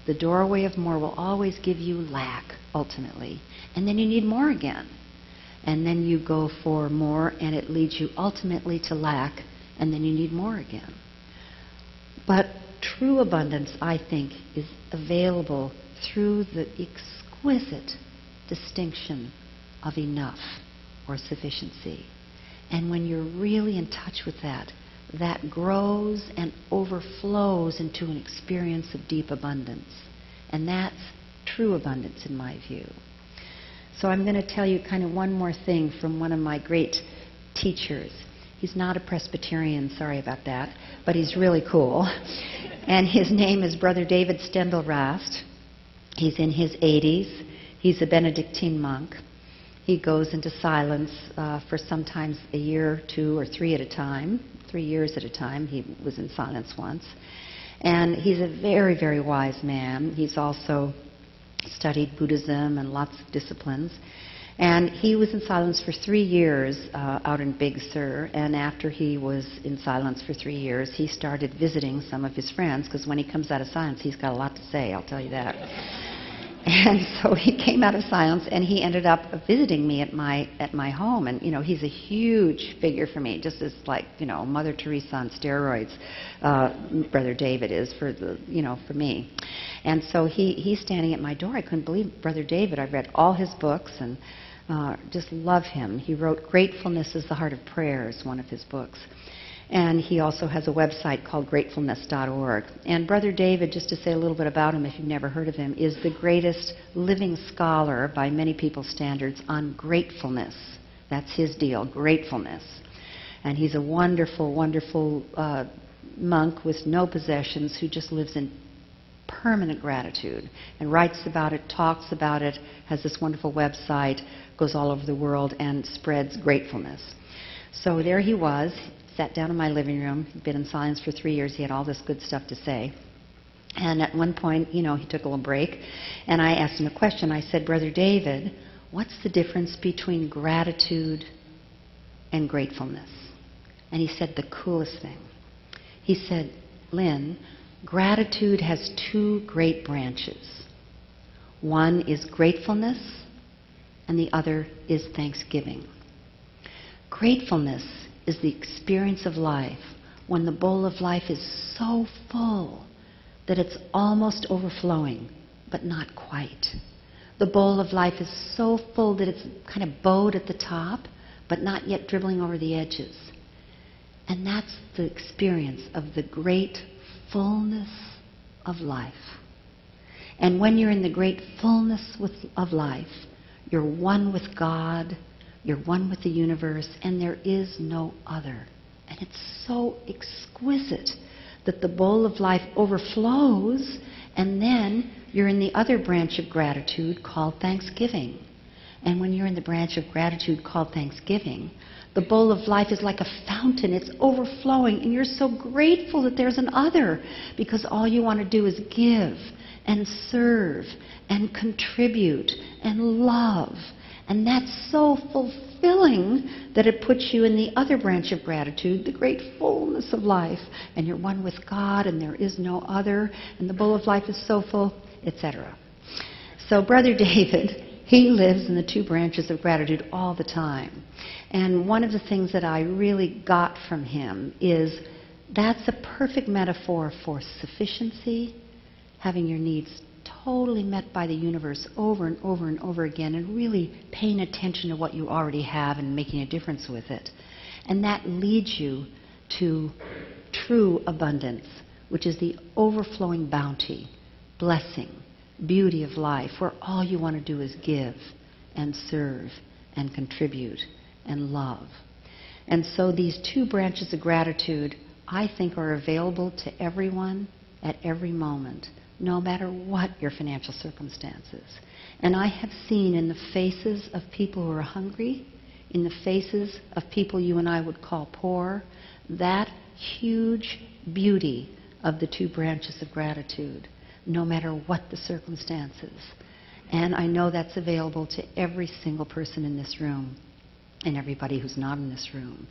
The doorway of more will always give you lack, ultimately, and then you need more again. And then you go for more, and it leads you ultimately to lack, and then you need more again. But true abundance, I think, is available through the exquisite distinction of enough or sufficiency. And when you're really in touch with that, that grows and overflows into an experience of deep abundance. And that's true abundance in my view. So I'm going to tell you kind of one more thing from one of my great teachers. He's not a Presbyterian, sorry about that, but he's really cool. And his name is Brother David Steindl-Rast. He's in his 80s. He's a Benedictine monk. He goes into silence for sometimes a year or two or 3 at a time. 3 years at a time. He was in silence once. And he's a very, very wise man. He's also studied Buddhism and lots of disciplines. And he was in silence for 3 years out in Big Sur. And after he was in silence for 3 years, he started visiting some of his friends, because when he comes out of silence, he's got a lot to say, I'll tell you that. And so he came out of silence, and he ended up visiting me at my home. And, you know, he's a huge figure for me, just as like, you know, Mother Teresa on steroids, Brother David is for for me. And so he's standing at my door. I couldn't believe Brother David. I've read all his books and just love him. He wrote Gratefulness is the Heart of Prayer, is one of his books. And he also has a website called gratefulness.org. And Brother David, just to say a little bit about him if you've never heard of him, is the greatest living scholar by many people's standards on gratefulness. That's his deal, gratefulness. And he's a wonderful, wonderful monk with no possessions who just lives in permanent gratitude and writes about it, talks about it, has this wonderful website, goes all over the world and spreads gratefulness. So there he was, sat down in my living room. He'd been in science for 3 years. He had all this good stuff to say. And at one point, he took a little break, and I asked him a question. I said, Brother David, what's the difference between gratitude and gratefulness? And he said the coolest thing. He said, Lynn, gratitude has two great branches. One is gratefulness, and the other is thanksgiving. Gratefulness is the experience of life when the bowl of life is so full that it's almost overflowing, but not quite. The bowl of life is so full that it's kind of bowed at the top, but not yet dribbling over the edges. And that's the experience of the great fullness of life. And when you're in the great fullness of life, you're one with God, you're one with the universe, and there is no other. And it's so exquisite that the bowl of life overflows, and then you're in the other branch of gratitude called thanksgiving. And when you're in the branch of gratitude called thanksgiving, the bowl of life is like a fountain. It's overflowing, and you're so grateful that there's an other, because all you want to do is give and serve and contribute and love. And that's so fulfilling that it puts you in the other branch of gratitude, the great fullness of life. And you're one with God, and there is no other, and the bowl of life is so full, etc. So Brother David, he lives in the two branches of gratitude all the time. And one of the things that I really got from him is that's a perfect metaphor for sufficiency, having your needs totally met by the universe over and over and over again, and really paying attention to what you already have and making a difference with it. And that leads you to true abundance, which is the overflowing bounty, blessing, beauty of life, where all you want to do is give and serve and contribute and love. And so these two branches of gratitude, I think, are available to everyone at every moment, no matter what your financial circumstances. And I have seen in the faces of people who are hungry, in the faces of people you and I would call poor, that huge beauty of the two branches of gratitude, no matter what the circumstances. And I know that's available to every single person in this room and everybody who's not in this room.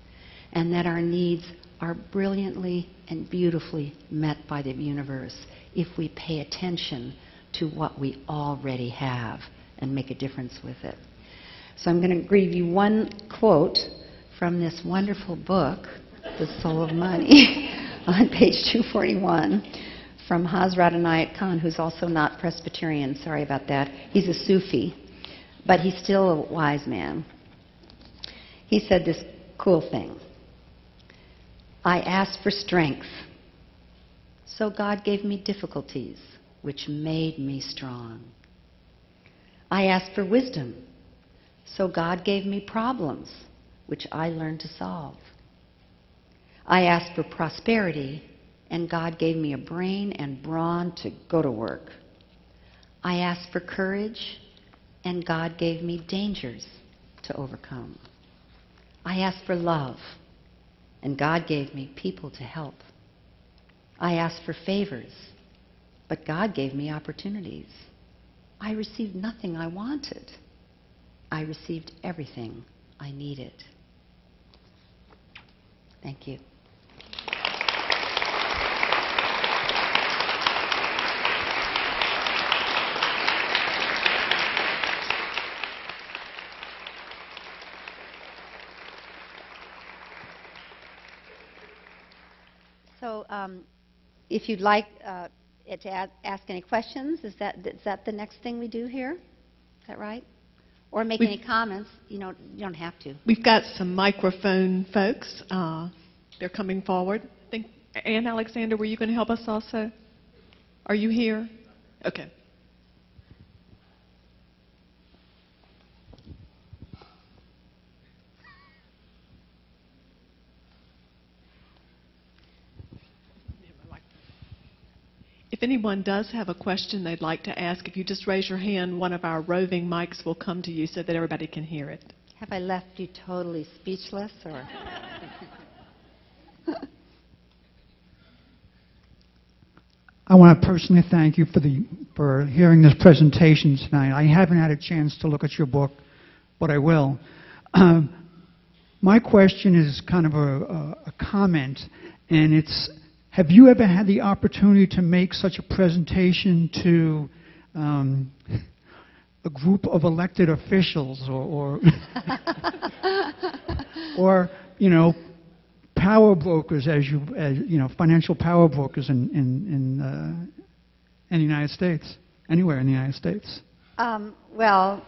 And that our needs are brilliantly and beautifully met by the universe if we pay attention to what we already have and make a difference with it. So I'm going to give you one quote from this wonderful book, The Soul of Money, on page 241, from Hazrat Inayat Khan, who's also not Presbyterian. Sorry about that. He's a Sufi, but he's still a wise man. He said this cool thing. I asked for strength, so God gave me difficulties, which made me strong. I asked for wisdom, so God gave me problems, which I learned to solve. I asked for prosperity, and God gave me a brain and brawn to go to work. I asked for courage, and God gave me dangers to overcome. I asked for love, and God gave me people to help. I asked for favors, but God gave me opportunities. I received nothing I wanted. I received everything I needed. Thank you. So if you'd like to ask any questions, is that the next thing we do here? Is that right? Or make any comments. You don't have to. We've got some microphone folks. They're coming forward. I think, Ann Alexander, were you going to help us also? Are you here? Okay. If anyone does have a question they'd like to ask, if you just raise your hand, one of our roving mics will come to you so that everybody can hear it. Have I left you totally speechless, or? I want to personally thank you for hearing this presentation tonight. I haven't had a chance to look at your book, but I will. My question is kind of a comment, and it's, have you ever had the opportunity to make such a presentation to a group of elected officials or or power brokers, as financial power brokers in the United States, anywhere in the United States? Well,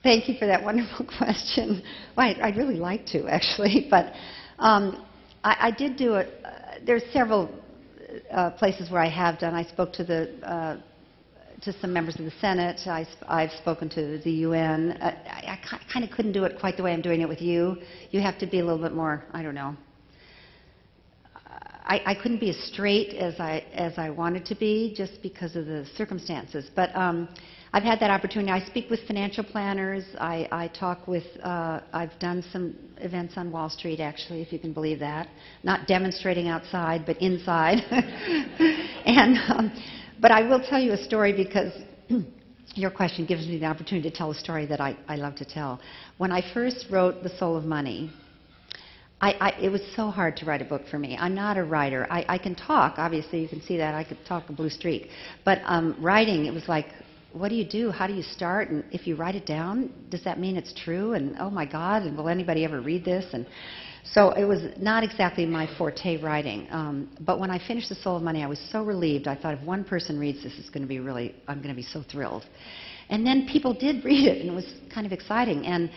thank you for that wonderful question. Well, I'd really like to, actually, but I did do it. There's several places where I have done. I spoke to some members of the Senate. I've spoken to the UN. I kind of couldn't do it quite the way I'm doing it with you. You have to be a little bit more, I don't know. I couldn't be as straight as I wanted to be just because of the circumstances. But I've had that opportunity. I speak with financial planners. I talk with, I've done some events on Wall Street, actually, if you can believe that. Not demonstrating outside, but inside. But I will tell you a story because your question gives me the opportunity to tell a story that I love to tell. When I first wrote The Soul of Money, it was so hard to write a book for me. I'm not a writer. I can talk, obviously, you can see that. I could talk a blue streak. But writing, it was like, what do you do? How do you start? And if you write it down, does that mean it's true? And oh my God, and will anybody ever read this? And so it was not exactly my forte, writing. But when I finished The Soul of Money, I was so relieved. I thought if one person reads this, it's going to be really, I'm going to be so thrilled. And then people did read it, and it was kind of exciting. And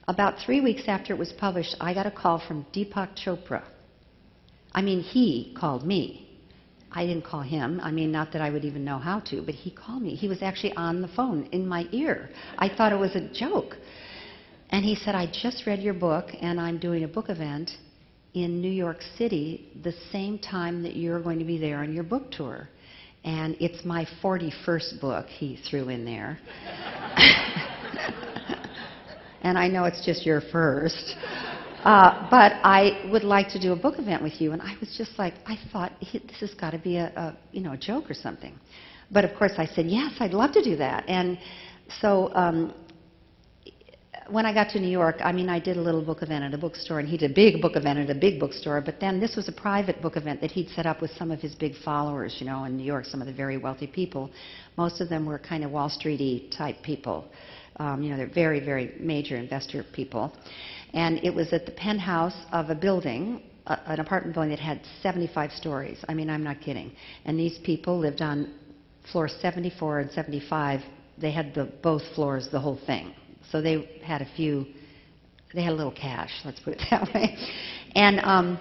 about 3 weeks after it was published, I got a call from Deepak Chopra. I mean, he called me. I didn't call him. I mean, not that I would even know how to, but he called me. He was actually on the phone in my ear. I thought it was a joke. And he said, I just read your book, and I'm doing a book event in New York City the same time that you're going to be there on your book tour. And it's my 41st book he threw in there. And I know it's just your first. But I would like to do a book event with you. And I was just like, I thought, this has got to be a joke or something. But of course I said, yes, I'd love to do that. And so when I got to New York, I mean, I did a little book event at a bookstore, and he did a big book event at a big bookstore. But then this was a private book event that he'd set up with some of his big followers, in New York, some of the very wealthy people. Most of them were kind of Wall Street-y type people. They're very, very major investor people. And it was at the penthouse of a building, an apartment building that had 75 stories. I mean, I'm not kidding. And these people lived on floors 74 and 75. They had both floors, the whole thing. So they had they had a little cash, let's put it that way. And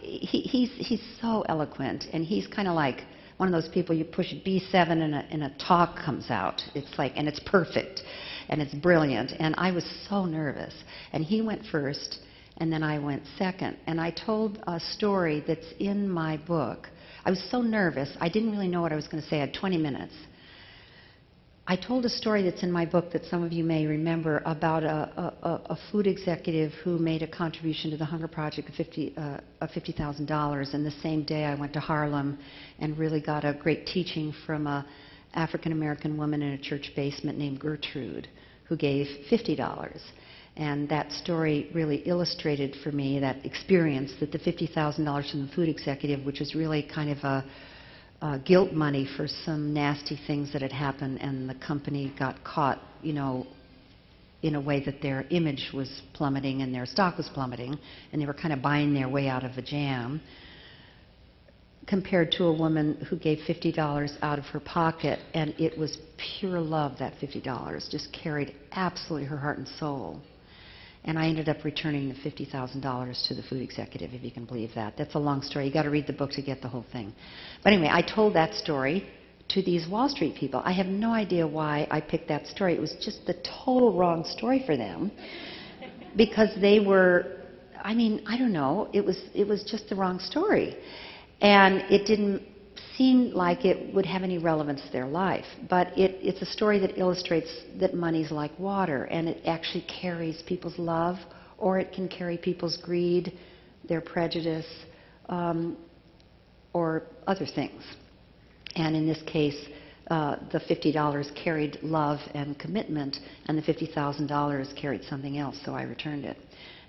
he's so eloquent, and he's kind of like one of those people you push B7 and a talk comes out. It's like, and it's perfect, and it's brilliant. And I was so nervous. And he went first, and then I went second. And I told a story that's in my book. I was so nervous, I didn't really know what I was going to say. I had 20 minutes. I told a story that's in my book that some of you may remember about a food executive who made a contribution to the Hunger Project of $50,000. And the same day I went to Harlem and really got a great teaching from an African-American woman in a church basement named Gertrude, who gave $50. And that story really illustrated for me that experience, that the $50,000 from the food executive, which was really kind of a guilt money for some nasty things that had happened, and the company got caught, in a way that their image was plummeting and their stock was plummeting, and they were kind of buying their way out of a jam, compared to a woman who gave $50 out of her pocket, and it was pure love, that $50, just carried absolutely her heart and soul. And I ended up returning the $50,000 to the food executive, if you can believe that. That's a long story. You've got to read the book to get the whole thing. But anyway, I told that story to these Wall Street people. I have no idea why I picked that story. It was just the total wrong story for them, because they were, I mean, I don't know, it was just the wrong story. And it didn't seem like it would have any relevance to their life. But it's a story that illustrates that money's like water, and it actually carries people's love, or it can carry people's greed, their prejudice, or other things. And in this case, the $50 carried love and commitment, and the $50,000 carried something else, so I returned it.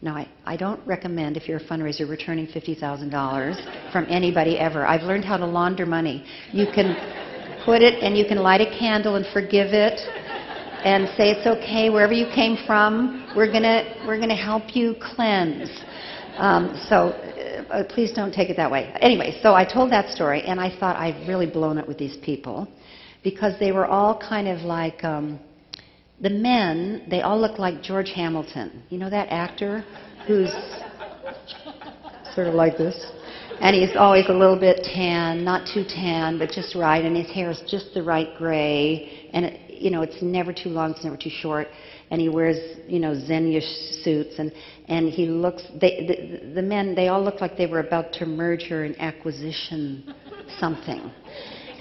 Now, I don't recommend, if you're a fundraiser, returning $50,000 from anybody ever. I've learned how to launder money. You can put it, and you can light a candle and forgive it, and say it's okay, wherever you came from, we're gonna help you cleanse. Please don't take it that way. Anyway, so I told that story, and I thought I've really blown it with these people, because they were all kind of like, the men, they all look like George Hamilton. You know that actor who's sort of like this? And he's always a little bit tan, not too tan, but just right, and his hair is just the right gray, and it's never too long, it's never too short, and he wears, Xenia suits, and he looks, the men, they all look like they were about to merger and acquisition something.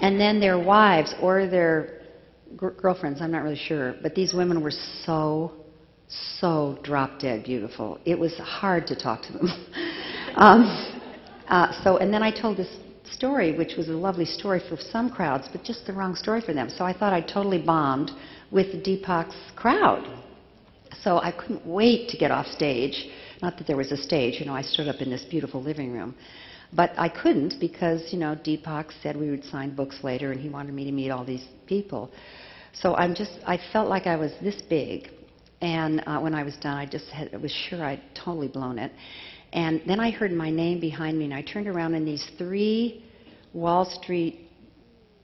And then their wives, or their girlfriends, I'm not really sure, but these women were so drop-dead beautiful. It was hard to talk to them. And then I told this story, which was a lovely story for some crowds, but just the wrong story for them. So I thought I totally bombed with Deepak's crowd. So I couldn't wait to get off stage. Not that there was a stage, I stood up in this beautiful living room. But I couldn't because, Deepak said we would sign books later, and he wanted me to meet all these people. So I felt like I was this big. And when I was done, I was sure I'd totally blown it. And then I heard my name behind me, and I turned around, and these 3 Wall Street,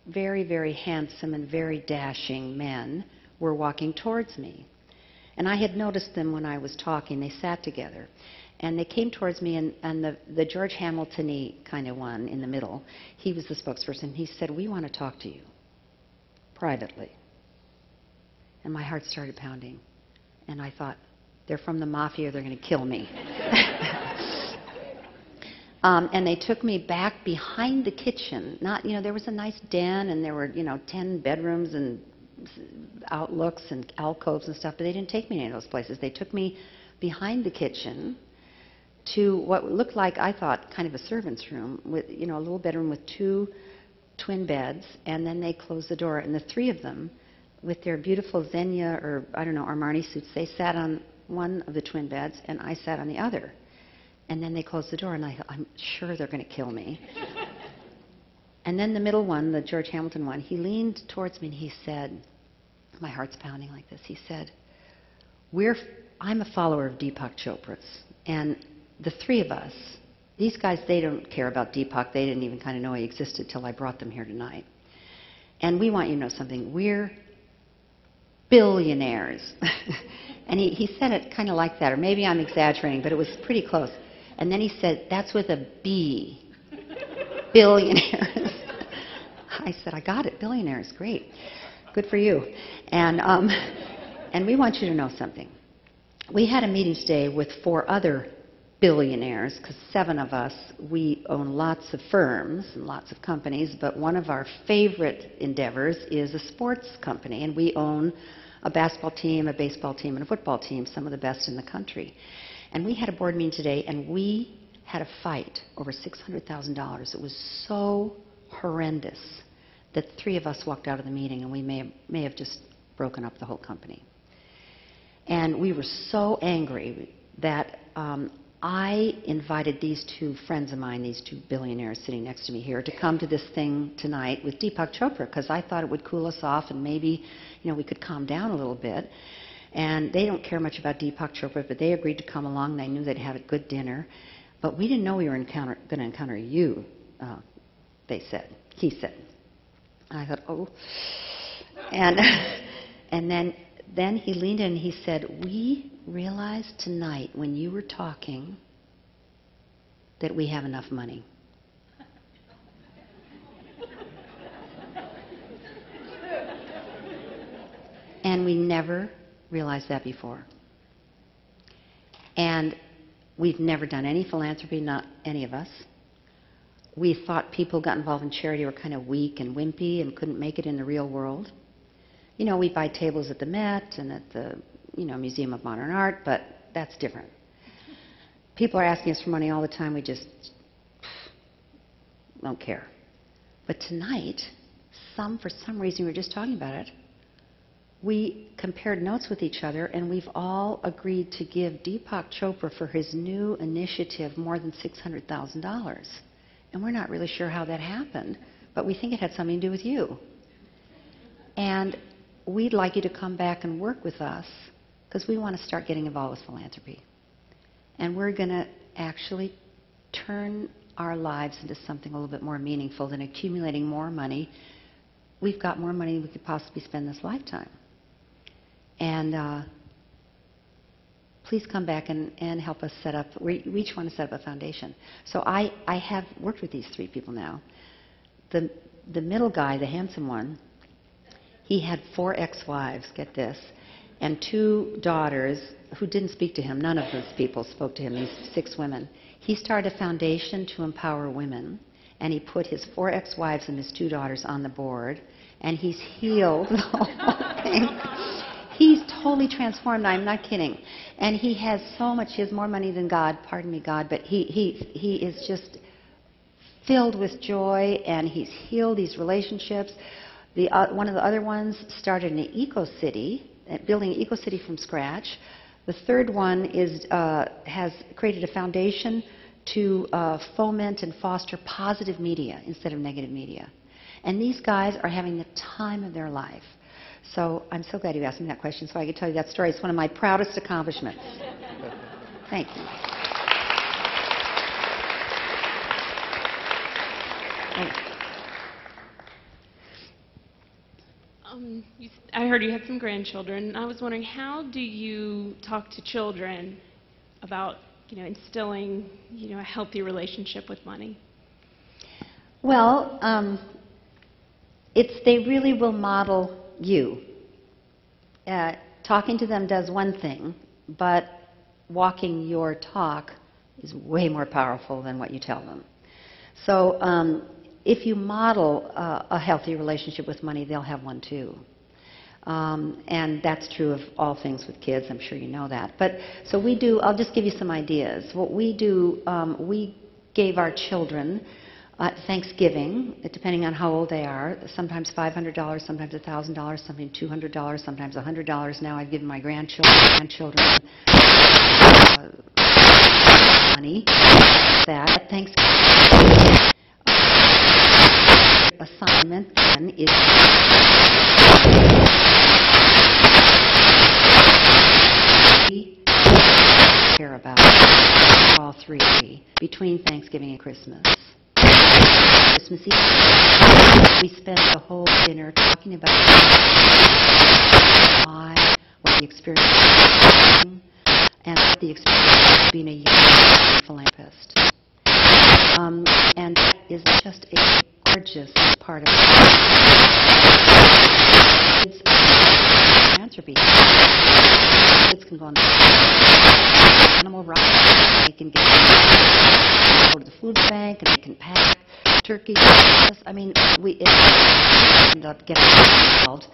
very, very handsome and very dashing men were walking towards me. And I had noticed them when I was talking. They sat together. And they came towards me, and the George Hamilton-y kind of one in the middle, he was the spokesperson. He said, "We want to talk to you, privately." And my heart started pounding. And I thought, they're from the mafia, they're going to kill me. And they took me back behind the kitchen. There was a nice den, and there were, 10 bedrooms and outlooks and alcoves and stuff, but they didn't take me to any of those places. They took me behind the kitchen to what looked like, I thought, kind of a servant's room, with, a little bedroom with 2 twin beds, and then they closed the door, and the 3 of them, with their beautiful Xenia, or I don't know, Armani suits, they sat on one of the twin beds, and I sat on the other. And then they closed the door, and I thought, I'm sure they're going to kill me. And then the middle one, the George Hamilton one, he leaned towards me, and he said, my heart's pounding like this, he said, I'm a follower of Deepak Chopra's, and the 3 of us, these guys, they don't care about Deepak. They didn't even kind of know he existed till I brought them here tonight. And we want you to know something. We're billionaires. And he said it kind of like that, or maybe I'm exaggerating, but it was pretty close. And then he said, that's with a B. Billionaires. I said, I got it. Billionaires, great. Good for you. And we want you to know something. We had a meeting today with 4 other billionaires, because 7 of us, we own lots of firms and lots of companies, but one of our favorite endeavors is a sports company, and we own a basketball team, a baseball team, and a football team, some of the best in the country. And we had a board meeting today, and we had a fight over $600,000. It was so horrendous that 3 of us walked out of the meeting, and we may have just broken up the whole company. And we were so angry that I invited these 2 friends of mine, these 2 billionaires sitting next to me here, to come to this thing tonight with Deepak Chopra, because I thought it would cool us off, and maybe, we could calm down a little bit. And they don't care much about Deepak Chopra, but they agreed to come along. They knew they'd have a good dinner. But we didn't know we were going to encounter you, they said. He said. And I thought, oh. And then he leaned in and he said, we realized tonight when you were talking that we have enough money. And we never realized that before. And we've never done any philanthropy, not any of us. we thought people who got involved in charity were kind of weak and wimpy and couldn't make it in the real world. You know, we buy tables at the Met and at the, Museum of Modern Art, but that's different. People are asking us for money all the time. We just don't care. But tonight, for some reason, we were just talking about it, we compared notes with each other, and we've all agreed to give Deepak Chopra for his new initiative more than $600,000. And we're not really sure how that happened, but we think it had something to do with you. And we'd like you to come back and work with us, because we want to start getting involved with philanthropy. And we're going to actually turn our lives into something a little bit more meaningful than accumulating more money. We've got more money than we could possibly spend this lifetime. And please come back and help us set up. We each want to set up a foundation. So I have worked with these 3 people now. The middle guy, the handsome one, he had 4 ex-wives, get this, and 2 daughters who didn't speak to him. None of those people spoke to him, these 6 women. He started a foundation to empower women, and he put his 4 ex-wives and his 2 daughters on the board, and he's healed the whole thing. He's totally transformed, I'm not kidding. And he has so much, he has more money than God, pardon me, God, but he is just filled with joy, and he's healed these relationships. One of the other ones started an eco-city, building an eco-city from scratch. The third one has created a foundation to foment and foster positive media instead of negative media. And these guys are having the time of their life. So I'm so glad you asked me that question so I could tell you that story. It's one of my proudest accomplishments. Thank you. Thanks. I heard you had some grandchildren. I was wondering, how do you talk to children about, instilling, a healthy relationship with money? Well, they really will model you. Talking to them does one thing, but walking your talk is way more powerful than what you tell them. So if you model a healthy relationship with money, they'll have one too. And that's true of all things with kids. I'm sure you know that. But so we do, I'll just give you some ideas. What we do, we gave our children Thanksgiving, depending on how old they are, sometimes $500, sometimes $1,000, sometimes $200, sometimes $100. Now I've given my grandchildren money. That Thanksgiving assignment then is care about all 3 between Thanksgiving and Christmas. Christmas Eve, we spend the whole dinner talking about why, what the experience is, and what the experience of being a young philanthropist. And that is just a gorgeous part of kids philanthropy. Kids can go on the animal rides, they can go to the food bank, and they can pack turkey. I mean, we end up getting involved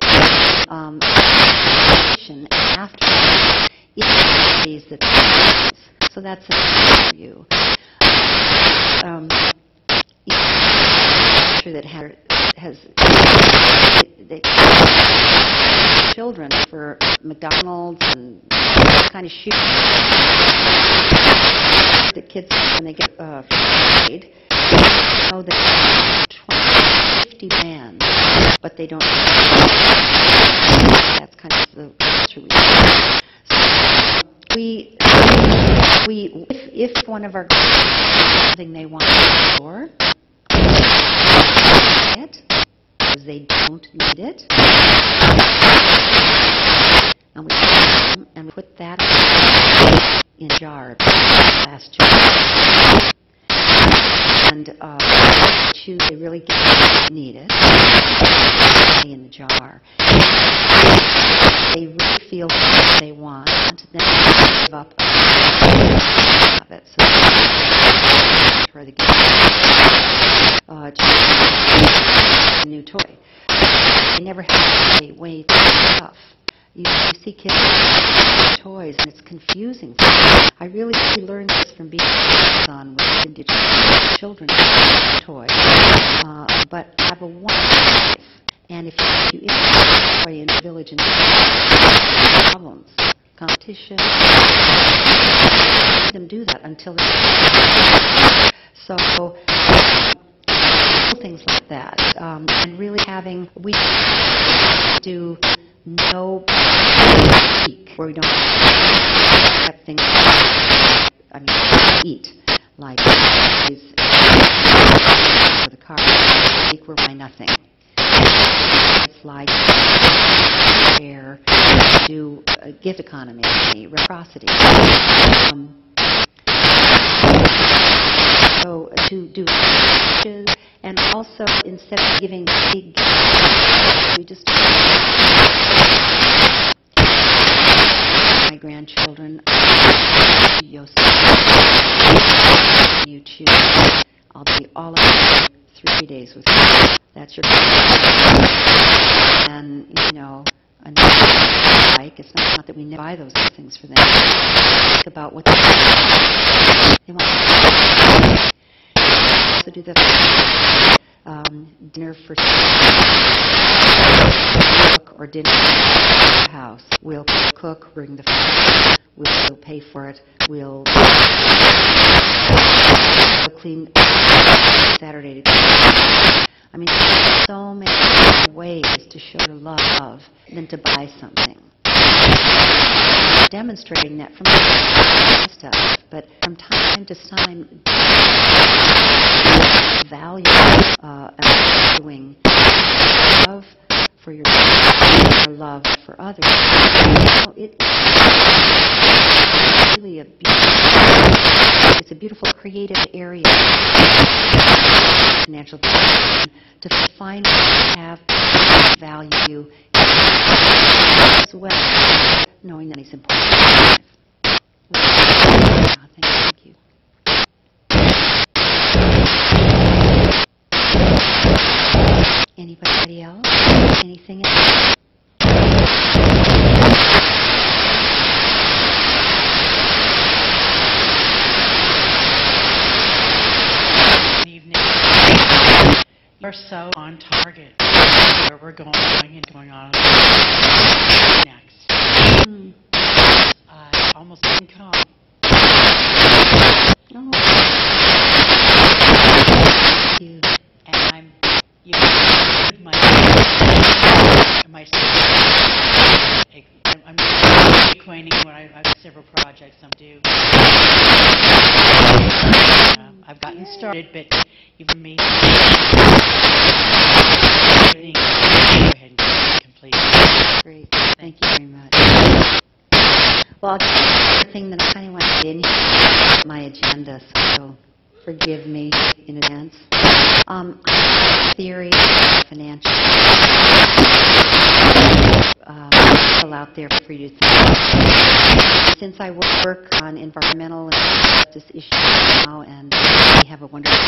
after these that. So that's a for you. Sure that has children for McDonald's and kind of shoot that kids when they get paid know that 50 bands, but they don't. That's kind of the true. So if one of our something they want to store, it because they don't need it, and we put that in a jar, glass jar, and choose they really need it in the jar. They really feel what they want, and then they give up of it. So for the gift. a new toy. They never have to way too tough. You see kids with toys, and it's confusing. I really learned this from being hands-on with Indigenous children toys. But have a wonderful life. And if you introduce toy in the village and problems, competition, let them do that until they're so things like that. And really having, we do no week where we don't have things eat, like for the car, week where we buy nothing. It's like share, do a gift economy, reciprocity. So to do and also instead of giving big gifts, we just my grandchildren, Yosef, you choose. I'll be all of 3 days with you. That's your and another like it's not that we never buy those things for them. Think about what they want. Also do the dinner for cook or dinner at the house. We'll cook, bring the food, we'll pay for it, we'll clean Saturday to I mean, there's so many ways to show your love than to buy something. Demonstrating that from stuff, but from time to time, value doing love for yourself or love for others. It's really a beautiful creative area. Financial to find and have value as well, knowing that it's important. Thank you. Anybody else? Anything else? We're so on target where we're going and going on next. I almost didn't come. Oh. Thank you. And I'm acquainting when I have several projects I'm due. I've gotten started, but even me. Go ahead and complete. Great. Thank you very much. Well, the thing that I kind of want to get in here is my agenda, so forgive me in advance. Theory, financial, out there for you to think. Since I work on environmental and justice issues now, and we have a wonderful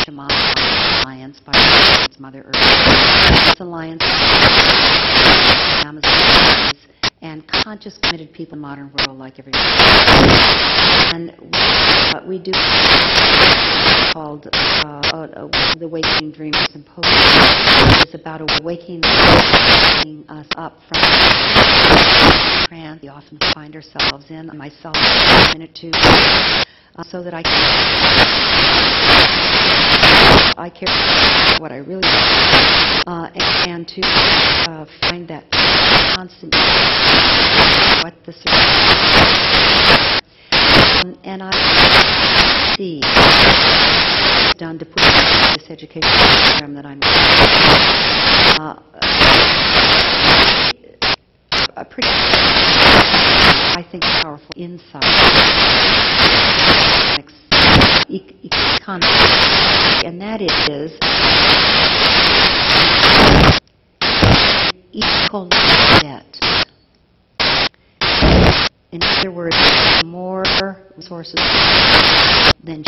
Shaman Alliance by Mother Earth, this alliance, Amazon, and conscious, committed people in the modern world like everyone. And what we do called the Awakening Dreamers Symposium is about awakening us up from the trance we often find ourselves in. Myself, a minute too, so that I care about what I really want, and to find that constant what the and I see done to put this education program that I'm a pretty, I think, powerful insight economy, and that is equal debt. In other words, more resources than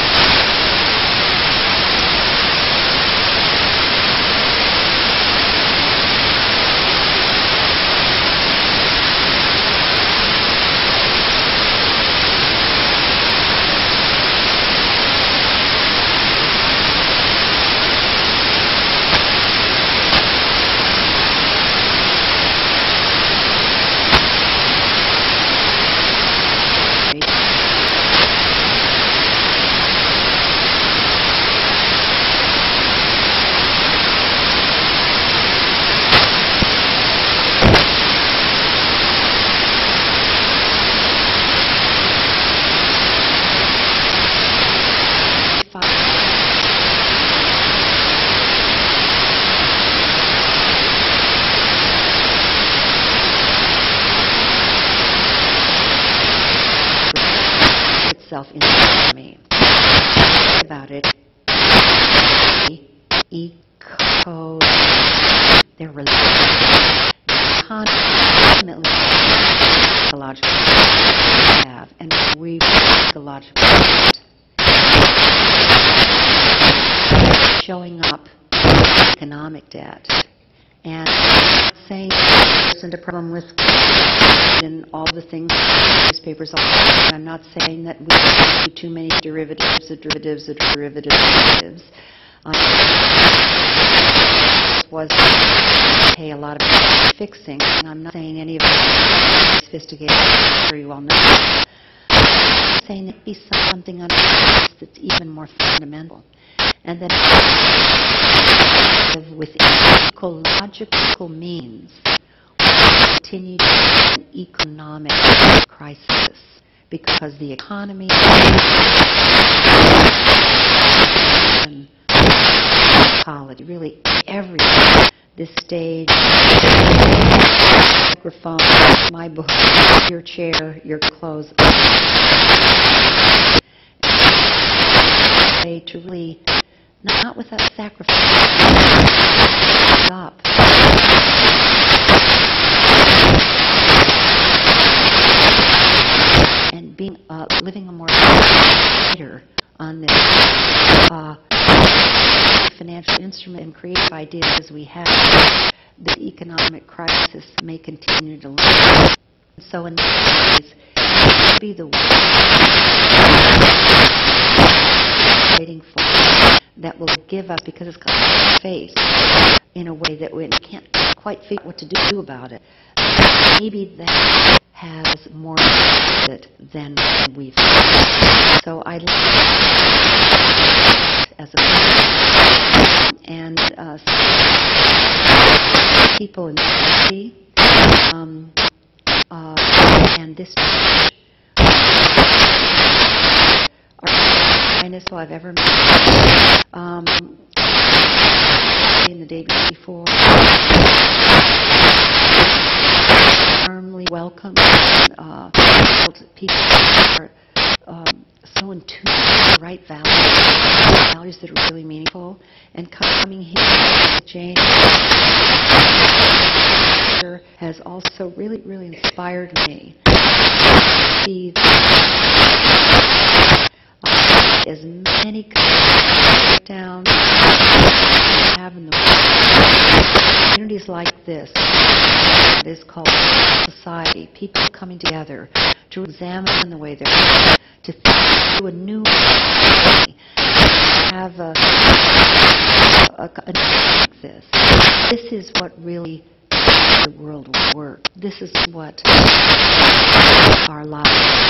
itself in the economy. About it, eco, they're related. Ultimately, ecological have, and we ecological showing up economic debt. And I'm not saying there's a problem with in all the things newspapers all the time. I'm not saying that we do too many derivatives was pay a lot of fixing, and I'm not saying any of it is sophisticated, very well known. I'm saying there be something under this that's even more fundamental, and that with ecological means we continue to have an economic crisis because the economy and ecology, really everything, this stage, microphone, my book, your chair, your clothes, to really, not without sacrifice, up. And being, living a more lighter on this financial instrument and creative ideas we have, the economic crisis may continue to live. So in this case, it would be the waiting for that will give us, because it's got faith in a way that we can't quite figure out what to do about it. Maybe that has more to it than we've had. So I like as a and people in the city and this church are the finest I've ever met. In the day before, warmly welcome. People are so in tune with the right values that are really meaningful, and coming here with Jane has also really, really inspired me to see as many breakdowns have in the world. Communities like this, it is called society, people coming together to examine the way they're to think through a new way, have a like this. This is what really the world will work. This is what our lives are.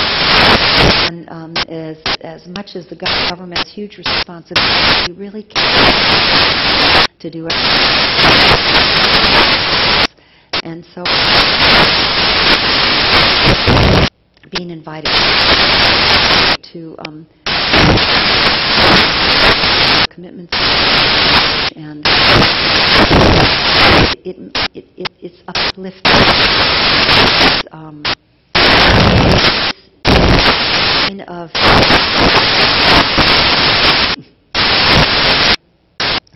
And as much as the government has huge responsibility, we really can't to do it. And so being invited to commitments, and it's uplifting. Kind of.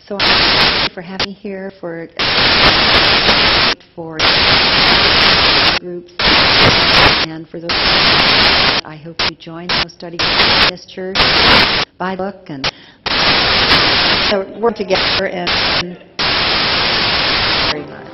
So thank you for having me here, for groups, and for those. I hope you join those studying in this church. Buy the book and so work together and very much.